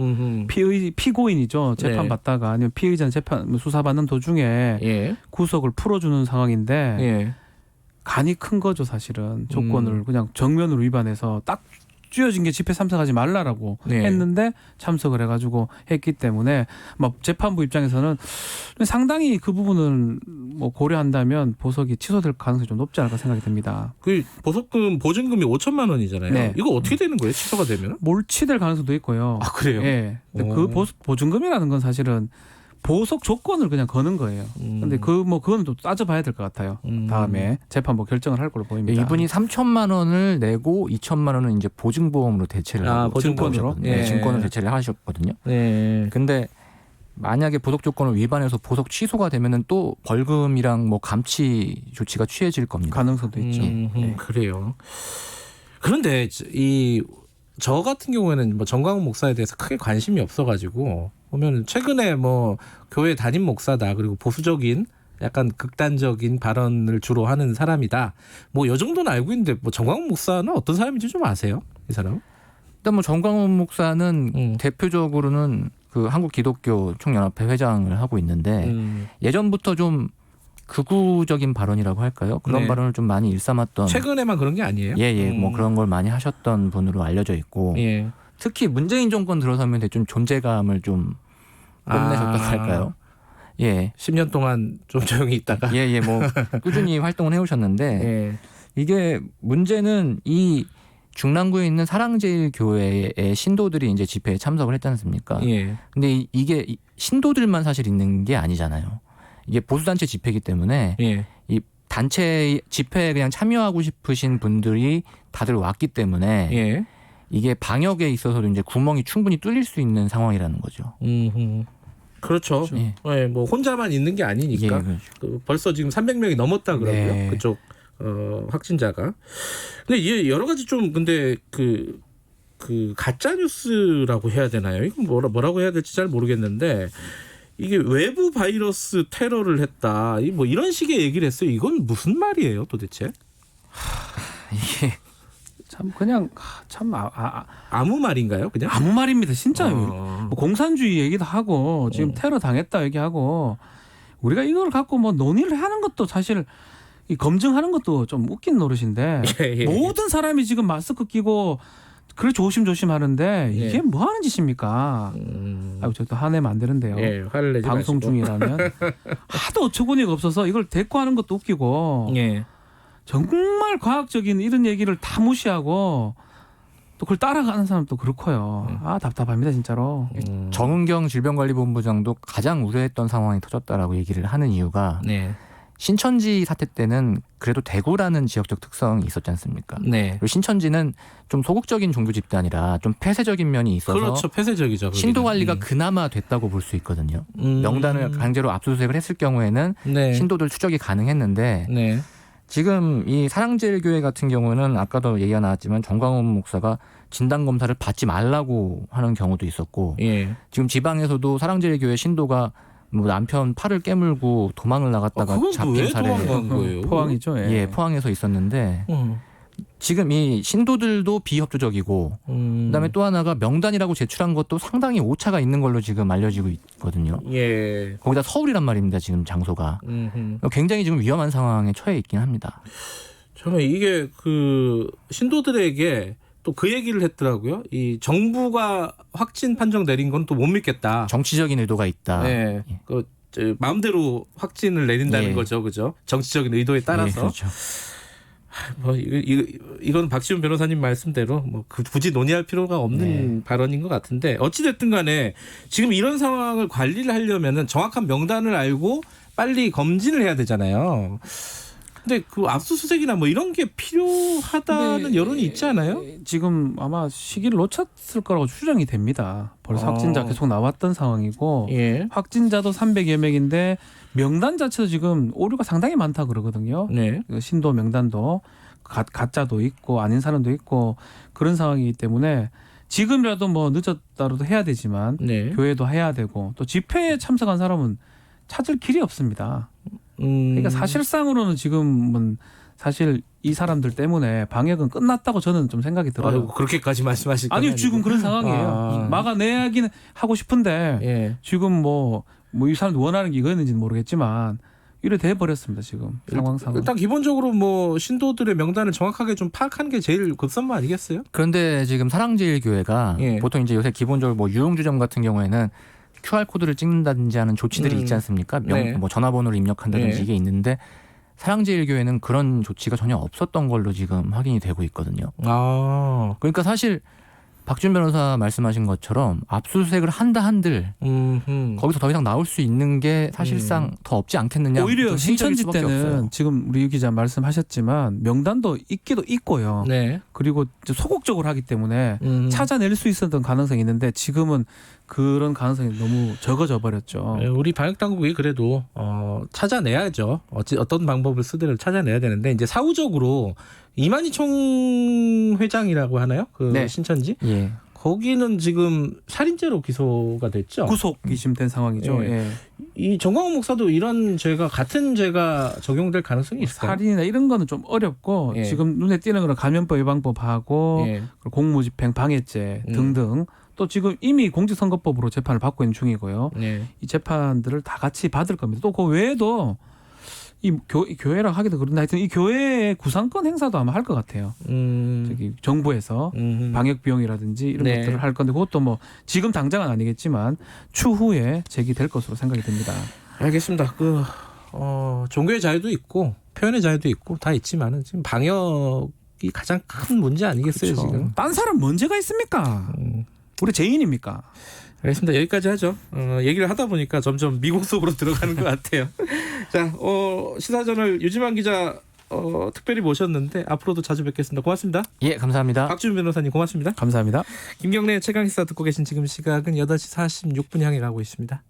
피고인이죠. 재판 네. 받다가 아니면 피의자 재판 수사받는 도중에 예. 구속을 풀어주는 상황인데 예. 간이 큰 거죠, 사실은. 조건을 그냥 정면으로 위반해서 딱 쥐어진 게 집회 참석하지 말라라고 네. 했는데 참석을 해가지고 했기 때문에 막 재판부 입장에서는 상당히 그 부분을 뭐 고려한다면 보석이 취소될 가능성이 좀 높지 않을까 생각이 듭니다. 그 보석금 보증금이 5천만 원이잖아요. 네. 이거 어떻게 되는 거예요? 취소가 되면? 몰취될 가능성도 있고요. 아, 그래요? 예. 근데 그 보증금이라는 건 사실은 보석 조건을 그냥 거는 거예요. 근데 그거는 또 따져봐야 될 것 같아요. 다음에 재판부 결정을 할 걸로 보입니다. 이분이 3천만 원을 내고 2천만 원은 이제 보증보험으로 대체를 하고 증권으로 네, 증권으로 대체를 하셨거든요. 네. 근데 만약에 보석 조건을 위반해서 보석 취소가 되면은 또 벌금이랑 뭐 감치 조치가 취해질 겁니다. 가능성도 있죠. 네. 그래요. 그런데 저 같은 경우에는 뭐 정광훈 목사에 대해서 크게 관심이 없어가지고 보면 최근에 뭐 교회 담임 목사다 그리고 보수적인 약간 극단적인 발언을 주로 하는 사람이다. 뭐 이 정도는 알고 있는데 뭐 정광훈 목사는 어떤 사람인지 좀 아세요? 이 사람? 일단 뭐 정광훈 목사는 대표적으로는 그 한국 기독교 총연합회 회장을 하고 있는데 예전부터 좀 극우적인 발언이라고 할까요? 그런 네. 발언을 좀 많이 일삼았던. 최근에만 그런 게 아니에요? 예, 뭐 그런 걸 많이 하셨던 분으로 알려져 있고. 예. 특히 문재인 정권 들어서면 좀 존재감을 좀 뽐내셨다고 할까요? 예. 10년 동안 좀 조용히 있다가. 예, 뭐 꾸준히 활동을 해오셨는데 예. 이게 문제는 이 중랑구에 있는 사랑제일교회의 신도들이 이제 집회에 참석을 했지 않습니까? 예. 근데 이게 신도들만 사실 있는 게 아니잖아요. 이게 보수단체 집회이기 때문에 예. 이 단체 집회에 그냥 참여하고 싶으신 분들이 다들 왔기 때문에 예. 이게 방역에 있어서도 이제 구멍이 충분히 뚫릴 수 있는 상황이라는 거죠. 그렇죠. 예. 네, 뭐 혼자만 있는 게 아니니까. 예, 그렇죠. 벌써 지금 300명이 넘었다 그러고요. 네. 그쪽 확진자가. 근데 이게 여러 가지 좀 근데 그 가짜 뉴스라고 해야 되나요? 이건 뭐라고 해야 될지 잘 모르겠는데 이게 외부 바이러스 테러를 했다. 뭐 이런 식의 얘기를 했어요. 이건 무슨 말이에요, 도대체? 이게 참 그냥 참 아무 말인가요? 그냥 아무 말입니다. 진짜 뭐 공산주의 얘기도 하고 지금 테러 당했다 얘기하고 우리가 이걸 갖고 뭐 논의를 하는 것도 사실 이 검증하는 것도 좀 웃긴 노릇인데 예. 모든 사람이 지금 마스크 끼고 그래 조심조심 하는데 이게 뭐 하는 짓입니까? 아유 저도 화내면 안 되는데요. 예, 화를 내지 방송 마시고. 중이라면 하도 어처구니가 없어서 이걸 대꾸하는 것도 웃기고 예. 정말 과학적인 이런 얘기를 다 무시하고 또 그걸 따라가는 사람도 그렇고요. 아 답답합니다 진짜로. 정은경 질병관리본부장도 가장 우려했던 상황이 터졌다라고 얘기를 하는 이유가 네. 신천지 사태 때는 그래도 대구라는 지역적 특성이 있었지 않습니까? 네. 그리고 신천지는 좀 소극적인 종교 집단이라 좀 폐쇄적인 면이 있어서 그렇죠. 폐쇄적이죠. 그러기는. 신도 관리가 그나마 됐다고 볼 수 있거든요. 명단을 강제로 압수수색을 했을 경우에는 네. 신도들 추적이 가능했는데 네. 지금 이 사랑제일교회 같은 경우는 아까도 얘기가 나왔지만 정광훈 목사가 진단검사를 받지 말라고 하는 경우도 있었고 예. 지금 지방에서도 사랑제일교회 신도가 뭐 남편 팔을 깨물고 도망을 나갔다가 잡힌 사례 포항이죠. 예, 포항에서 있었는데 지금 이 신도들도 비협조적이고 그다음에 또 하나가 명단이라고 제출한 것도 상당히 오차가 있는 걸로 지금 알려지고 있거든요. 예. 거기다 서울이란 말입니다. 지금 장소가 굉장히 지금 위험한 상황에 처해 있긴 합니다. 저는 이게 그 신도들에게 또 그 얘기를 했더라고요. 이 정부가 확진 판정 내린 건 또 못 믿겠다. 정치적인 의도가 있다. 네. 그 마음대로 확진을 내린다는 거죠, 그죠? 정치적인 의도에 따라서. 예, 그렇죠. 뭐 이건 박시훈 변호사님 말씀대로 뭐 굳이 논의할 필요가 없는 발언인 것 같은데 어찌 됐든 간에 지금 이런 상황을 관리를 하려면은 정확한 명단을 알고 빨리 검진을 해야 되잖아요. 근데 그 압수수색이나 뭐 이런 게 필요하다는 여론이 있지 않아요? 지금 아마 시기를 놓쳤을 거라고 추정이 됩니다. 벌써 확진자 계속 나왔던 상황이고 확진자도 300여 명인데 명단 자체도 지금 오류가 상당히 많다 그러거든요. 네. 신도 명단도 가짜도 있고 아닌 사람도 있고 그런 상황이기 때문에 지금이라도 뭐 늦었다라도 해야 되지만 교회도 해야 되고 또 집회에 참석한 사람은 찾을 길이 없습니다. 그러니까 사실상으로는 지금은 사실 이 사람들 때문에 방역은 끝났다고 저는 좀 생각이 들어요. 아이고, 그렇게까지 말씀하실 거예요? 아니요, 지금 그런 상황이에요. 막아내야긴 하고 싶은데 지금 뭐 이 사람들 원하는 게 이거였는지는 모르겠지만 이래 돼 버렸습니다. 지금 상황상. 일단 기본적으로 뭐 신도들의 명단을 정확하게 좀 파악하는 게 제일 급선무 아니겠어요? 그런데 지금 사랑제일교회가 보통 이제 요새 기본적으로 뭐 유흥주점 같은 경우에는 QR 코드를 찍는다든지 하는 조치들이 있지 않습니까? 뭐 전화번호를 입력한다든지 이게 있는데 사랑제일교회는 그런 조치가 전혀 없었던 걸로 지금 확인이 되고 있거든요. 그러니까 사실 박준 변호사 말씀하신 것처럼 압수수색을 한다 한들 거기서 더 이상 나올 수 있는 게 사실상 더 없지 않겠느냐. 오히려 신천지 때는 없어요. 지금 우리 유 기자 말씀하셨지만 명단도 있기도 있고요. 그리고 소극적으로 하기 때문에 찾아낼 수 있었던 가능성이 있는데 지금은 그런 가능성이 너무 적어져 버렸죠. 우리 방역 당국이 그래도 찾아내야죠. 어떤 방법을 쓰든 찾아내야 되는데 이제 사후적으로 이만희 총회장이라고 하나요? 신천지? 거기는 지금 살인죄로 기소가 됐죠. 구속 기심된 상황이죠. 이 정광훈 목사도 이런 죄가 같은 죄가 적용될 가능성이 있을까요? 살인이나 이런 거는 좀 어렵고 지금 눈에 띄는 거는 감염법 위반법하고 공무집행 방해죄 등등. 또 지금 이미 공직선거법으로 재판을 받고 있는 중이고요. 이 재판들을 다 같이 받을 겁니다. 또 그 외에도 이 교회랑 하기도 그런데 하여튼 이 교회의 구상권 행사도 아마 할 것 같아요. 저기 정부에서 방역 비용이라든지 이런 것들을 할 건데 그것도 뭐 지금 당장은 아니겠지만 추후에 제기될 것으로 생각이 됩니다. 알겠습니다. 종교의 자유도 있고 표현의 자유도 있고 다 있지만은 지금 방역이 가장 큰 문제 아니겠어요? 그렇죠. 지금 딴 사람 문제가 있습니까? 우리 죄인입니까? 알겠습니다. 여기까지 하죠. 얘기를 하다 보니까 점점 미국 속으로 들어가는 것 같아요. 자, 시사저널 유지만 기자 특별히 모셨는데 앞으로도 자주 뵙겠습니다. 고맙습니다. 예, 감사합니다. 박준 변호사님 고맙습니다. 감사합니다. 김경래 최강시사 듣고 계신 지금 시각은 8시 46분 향해 가고 있습니다.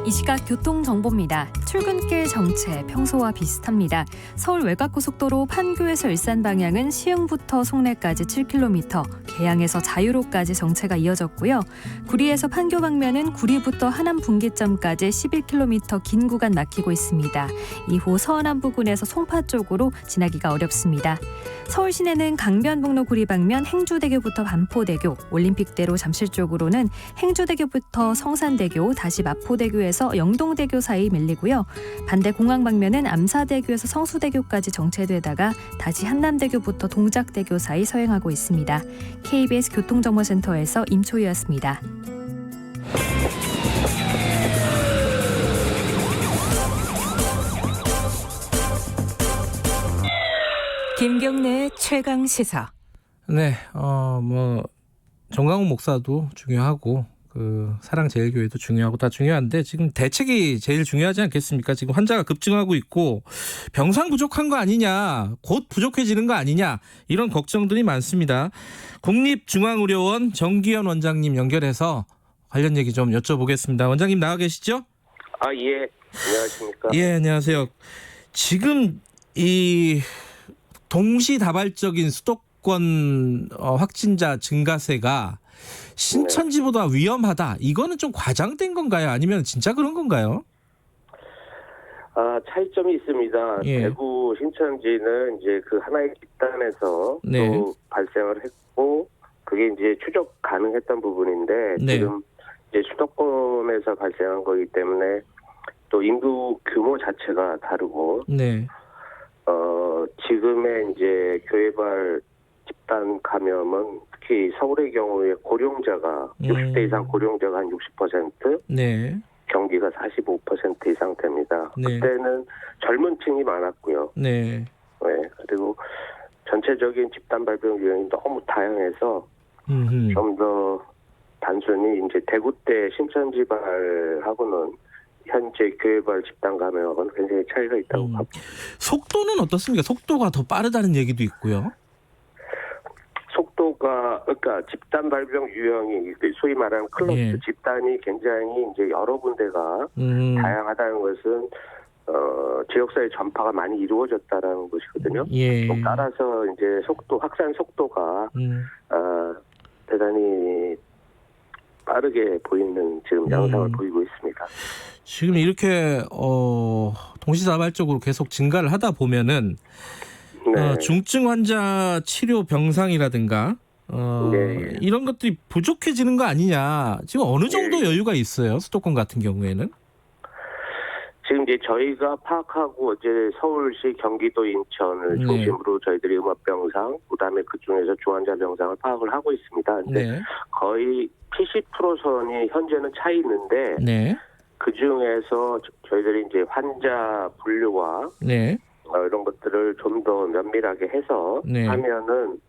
이 시각 교통정보입니다. 출근길 정체 평소와 비슷합니다. 서울 외곽고속도로 판교에서 일산 방향은 시흥부터 송내까지 7km, 계양에서 자유로까지 정체가 이어졌고요. 구리에서 판교 방면은 구리부터 하남 분기점까지 11km 긴 구간 막히고 있습니다. 이후 서안암 부근에서 송파 쪽으로 지나기가 어렵습니다. 서울 시내는 강변북로 구리 방면 행주대교부터 반포대교, 올림픽대로 잠실 쪽으로는 행주대교부터 성산대교, 다시 마포대교에서 영동대교 사이 밀리고요. 반대 공항 방면은 암사대교에서 성수대교까지 정체되다가 다시 한남대교부터 동작대교 사이 서행하고 있습니다. KBS 교통정보센터에서 임초희였습니다. 김경래 최강 시사. 네, 정광훈 목사도 중요하고 사랑제일교회도 중요하고 다 중요한데 지금 대책이 제일 중요하지 않겠습니까? 지금 환자가 급증하고 있고 병상 부족한 거 아니냐, 곧 부족해지는 거 아니냐 이런 걱정들이 많습니다. 국립중앙의료원 정기현 원장님 연결해서 관련 얘기 좀 여쭤보겠습니다. 원장님 나와 계시죠? 예. 안녕하십니까? 예, 안녕하세요. 지금 이 동시다발적인 수도권 확진자 증가세가 신천지보다 위험하다. 이거는 좀 과장된 건가요? 아니면 진짜 그런 건가요? 차이점이 있습니다. 대구 신천지는 이제 그 하나의 집단에서 또 발생을 했고 그게 이제 추적 가능했던 부분인데 지금 이제 수도권에서 발생한 거기 때문에 또 인구 규모 자체가 다르고 지금의 이제 교회발 집단 감염은 특히 서울의 경우에 고령자가 60대 이상 고령자가 한 60%, 경기가 45% 이상 됩니다. 그때는 젊은 층이 많았고요. 그리고 전체적인 집단 발병 유형이 너무 다양해서 좀 더 단순히 이제 대구 때 신천지발하고는 현재 교회발 집단 감염하고는 굉장히 차이가 있다고 봅니다. 속도는 어떻습니까? 속도가 더 빠르다는 얘기도 있고요. 속도가 그러니까 집단 발병 유형이 소위 말하는 클러스터 집단이 굉장히 이제 여러 군데가 다양하다는 것은 지역사회 전파가 많이 이루어졌다라는 것이거든요. 따라서 이제 확산 속도가 대단히 빠르게 보이는 지금 양상을 보이고 있습니다. 지금 이렇게 동시다발적으로 계속 증가를 하다 보면은 네. 중증 환자 치료 병상이라든가 네. 이런 것들이 부족해지는 거 아니냐. 지금 어느 정도 여유가 있어요? 수도권 같은 경우에는? 지금 이제 저희가 파악하고 이제 서울시, 경기도, 인천을 네. 중심으로 저희들이 음압병상, 그다음에 그 중에서 중환자 병상을 파악을 하고 있습니다. 근데 네. 거의 70% 선이 현재는 차 있는데 네. 그 중에서 저희들이 이제 환자 분류와 네. 이런 것들을 좀 더 면밀하게 해서 네. 하면은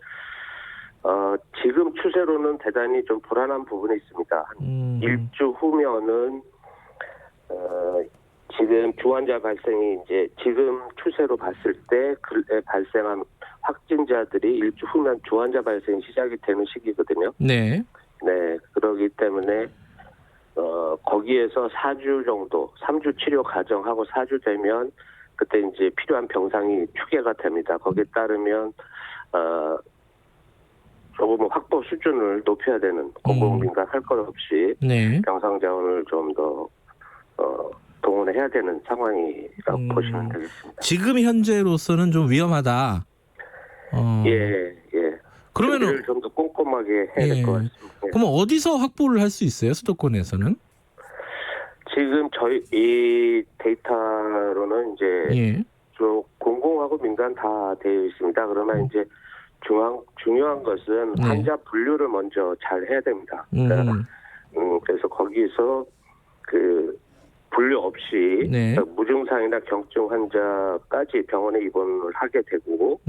지금 추세로는 대단히 좀 불안한 부분이 있습니다. 한 일주 후면은 지금 중환자 발생이 이제 지금 추세로 봤을 때 그에 발생한 확진자들이 일주 후면 중환자 발생이 시작이 되는 시기거든요. 네. 네, 그러기 때문에 거기에서 4주 정도, 3주 치료 가정하고 4주 되면 그때 이제 필요한 병상이 추계가 됩니다. 거기에 따르면 조금 확보 수준을 높여야 되는 공공민간 할 것 없이 네. 병상 자원을 좀 더 동원해야 되는 상황이라고 보시면 되겠습니다. 지금 현재로서는 좀 위험하다. 예. 그러면은 좀 더 꼼꼼하게 해야 될 것 같습니다. 그럼 어디서 확보를 할 수 있어요? 수도권에서는? 지금 저희 이 데이터로는 이제 좀 공공하고 민간 다 되어 있습니다. 그러나 이제 중요한 것은 환자 분류를 먼저 잘 해야 됩니다. 그래서 거기서 그 분류 없이 무증상이나 경증 환자까지 병원에 입원을 하게 되고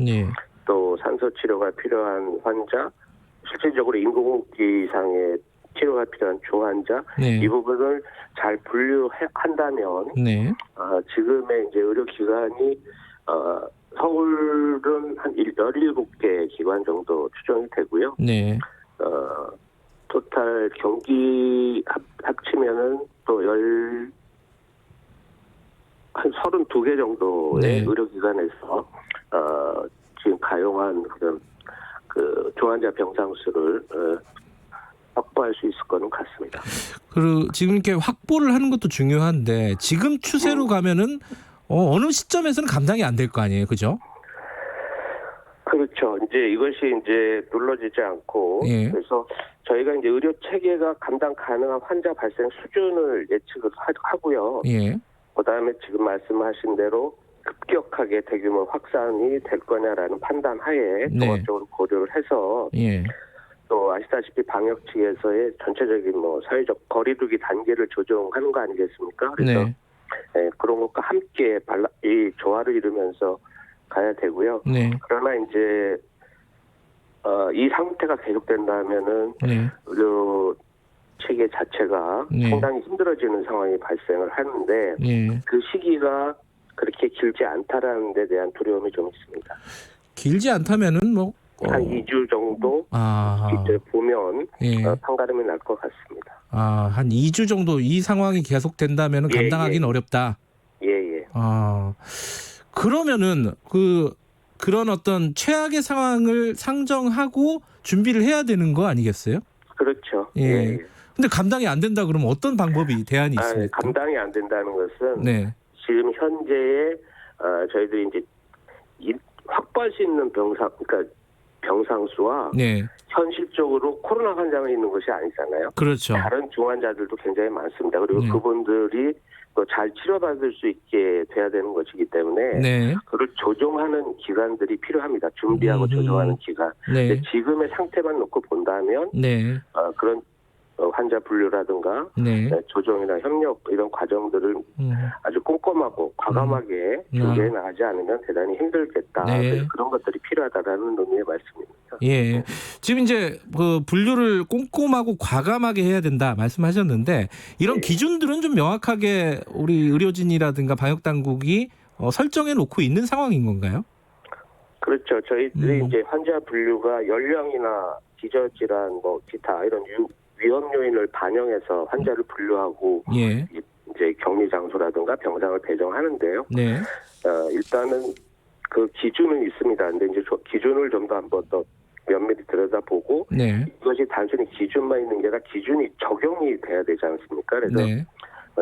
또 산소 치료가 필요한 환자, 실질적으로 인공호흡기상의 치료가 필요한 중환자 이 부분을 잘 분류한다면 지금의 이제 의료기관이 서울은 한 17개 기관 정도 추정이 되고요. 토탈 경기 합치면은 또 한 32개 정도의 의료기관에서 지금 가용한 그런 그 중환자 병상 수를 확보할 수 있을 거는 같습니다. 그리고 지금 이렇게 확보를 하는 것도 중요한데 지금 추세로 가면은 어느 시점에서는 감당이 안 될 거 아니에요, 그죠? 그렇죠. 이제 이것이 이제 눌러지지 않고 그래서 저희가 이제 의료 체계가 감당 가능한 환자 발생 수준을 예측을 하고요. 그다음에 지금 말씀하신 대로 급격하게 대규모 확산이 될 거냐라는 판단 하에 종합적으로 고려를 해서 또 아시다시피 방역 측에서의 전체적인 뭐 사회적 거리두기 단계를 조정하는 거 아니겠습니까? 그래서 그런 것과 함께 이 조화를 이루면서 가야 되고요. 그러나 이제 이 상태가 계속된다면은 의료 체계 자체가 상당히 힘들어지는 상황이 발생을 하는데 그 시기가 그렇게 길지 않다라는 데 대한 두려움이 좀 있습니다. 길지 않다면은 뭐 한 2주 정도 이제 보면 판가름이 날 것 같습니다. 한 2주 정도 이 상황이 계속된다면은 감당하기는 어렵다. 그러면은 그런 어떤 최악의 상황을 상정하고 준비를 해야 되는 거 아니겠어요? 그렇죠. 근데 감당이 안 된다 그러면 어떤 방법이 대안이 있습니까? 감당이 안 된다는 것은 지금 현재의 저희들이 이제 확보할 수 있는 그러니까 병상 수와 현실적으로 코로나 환자만 있는 것이 아니잖아요. 그렇죠. 다른 중환자들도 굉장히 많습니다. 그리고 그분들이 또 잘 치료받을 수 있게 돼야 되는 것이기 때문에 그걸 조정하는 기간들이 필요합니다. 준비하고 조정하는 기간. 지금의 상태만 놓고 본다면 그런 환자 분류라든가 조정이나 협력 이런 과정들을 아주 꼼꼼하고 과감하게 준비해 나가지 않으면 대단히 힘들겠다. 그런 것들이 필요하다라는 의미의 말씀입니다. 지금 이제 그 분류를 꼼꼼하고 과감하게 해야 된다 말씀하셨는데 이런 기준들은 좀 명확하게 우리 의료진이라든가 방역 당국이 설정해 놓고 있는 상황인 건가요? 그렇죠. 저희들이 이제 환자 분류가 연령이나 기저질환 뭐 기타 이런 위험 요인을 반영해서 환자를 분류하고 이제 격리 장소라든가 병상을 배정하는데요. 일단은 그 기준은 있습니다. 근데 이제 기준을 좀 더 한번 더 면밀히 들여다보고 네. 이것이 단순히 기준만 있는 게 아니라 기준이 적용이 돼야 되지 않습니까? 그래서 네.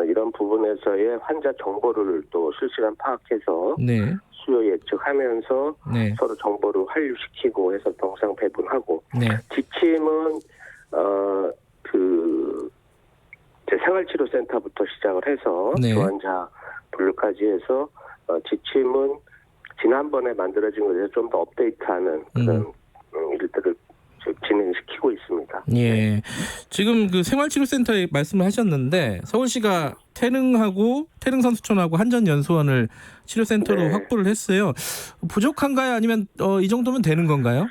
이런 부분에서의 환자 정보를 또 실시간 파악해서 네. 수요 예측하면서 네. 서로 정보를 환류시키고 해서 병상 배분하고 네. 지침은 제 생활치료센터부터 시작을 해서 네. 중환자 분류까지 해서 지침은 지난번에 만들어진 것에 좀 더 업데이트하는 그런 일들을 진행시키고 있습니다. 예. 지금 그 생활치료센터에 말씀을 하셨는데 서울시가 태릉선수촌하고 한전연수원을 치료센터로 네. 확보를 했어요. 부족한가요? 아니면 이 정도면 되는 건가요?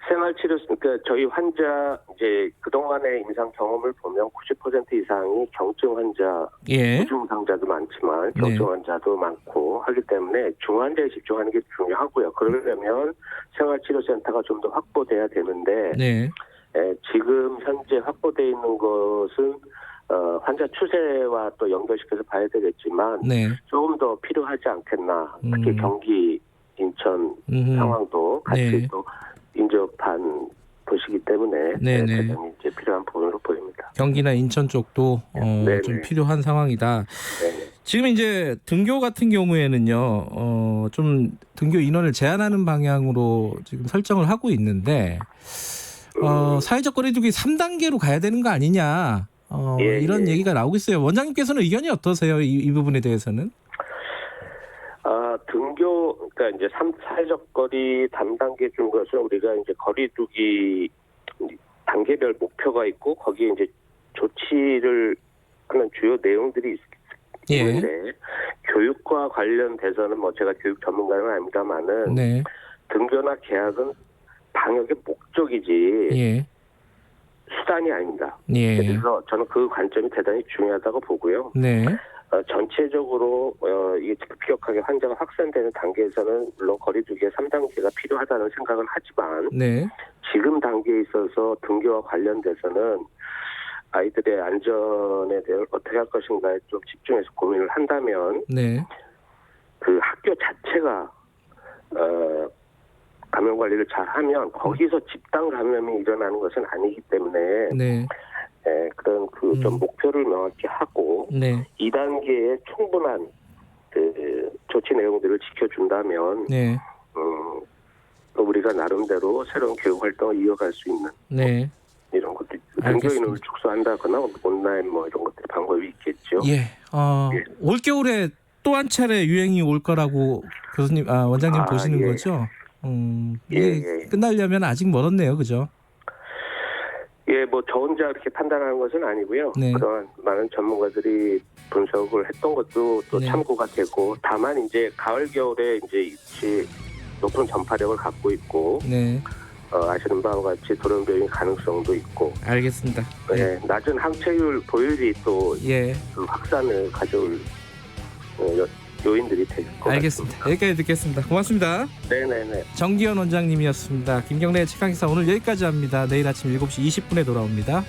생활치료, 그러니까 저희 환자 이제 그동안의 임상 경험을 보면 90% 이상이 경증 환자, 예. 중상자도 많지만 경증 환자도 많고 하기 때문에 중환자에 집중하는 게 중요하고요. 그러려면 생활치료센터가 좀 더 확보돼야 되는데 네. 지금 현재 확보되어 있는 것은 환자 추세와 또 연결시켜서 봐야 되겠지만 네. 조금 더 필요하지 않겠나. 특히 경기, 인천 상황도 같이 네. 또 인접한 도시기 때문에 네네. 대단히 이제 필요한 부분으로 보입니다. 경기나 인천 쪽도 좀 필요한 상황이다. 네네. 지금 이제 등교 같은 경우에는요, 좀 등교 인원을 제한하는 방향으로 지금 설정을 하고 있는데, 사회적 거리두기 3단계로 가야 되는 거 아니냐, 이런 얘기가 나오고 있어요. 원장님께서는 의견이 어떠세요? 이 부분에 대해서는? 등교, 그러니까 이제 사회적 거리 단단계 준 것은 우리가 이제 거리두기 단계별 목표가 있고 거기에 이제 조치를 하는 주요 내용들이 있는데 교육과 관련돼서는 뭐 제가 교육 전문가는 아닙니다만은 네. 등교나 개학은 방역의 목적이지 수단이 아닙니다. 그래서 저는 그 관점이 대단히 중요하다고 보고요. 네. 전체적으로 이게 급격하게 환자가 확산되는 단계에서는 물론 거리두기의 3단계가 필요하다는 생각은 하지만 네. 지금 단계에 있어서 등교와 관련돼서는 아이들의 안전에 대해 어떻게 할 것인가에 좀 집중해서 고민을 한다면 네. 그 학교 자체가 감염 관리를 잘하면 거기서 집단 감염이 일어나는 것은 아니기 때문에 네. 그런 그 좀 목표를 명확히 하고 네. 2단계의 충분한 그 조치 내용들을 지켜준다면 네. 또 우리가 나름대로 새로운 교육 활동을 이어갈 수 있는 네. 이런 것도 등교 인원을 축소한다거나 온라인 뭐 이런 것들이 방법이 있겠죠. 예. 올 겨울에 또 한 차례 유행이 올 거라고 교수님, 원장님 보시는 거죠? 이게 끝나려면 아직 멀었네요, 그죠? 예, 뭐 저 혼자 이렇게 판단하는 것은 아니고요. 네. 그런 많은 전문가들이 분석을 했던 것도 또 참고가 되고, 다만 이제 가을 겨울에 이제 높은 전파력을 갖고 있고, 아시는 바와 같이 돌연변이 가능성도 있고. 알겠습니다. 네, 낮은 항체율 보율이 또 그 확산을 가져올 요인들이 될 것 같습니다. 알겠습니다. 여기까지 듣겠습니다. 고맙습니다. 네네네. 정기현 원장님이었습니다. 김경래의 최강시사 오늘 여기까지 합니다. 내일 아침 7시 20분에 돌아옵니다.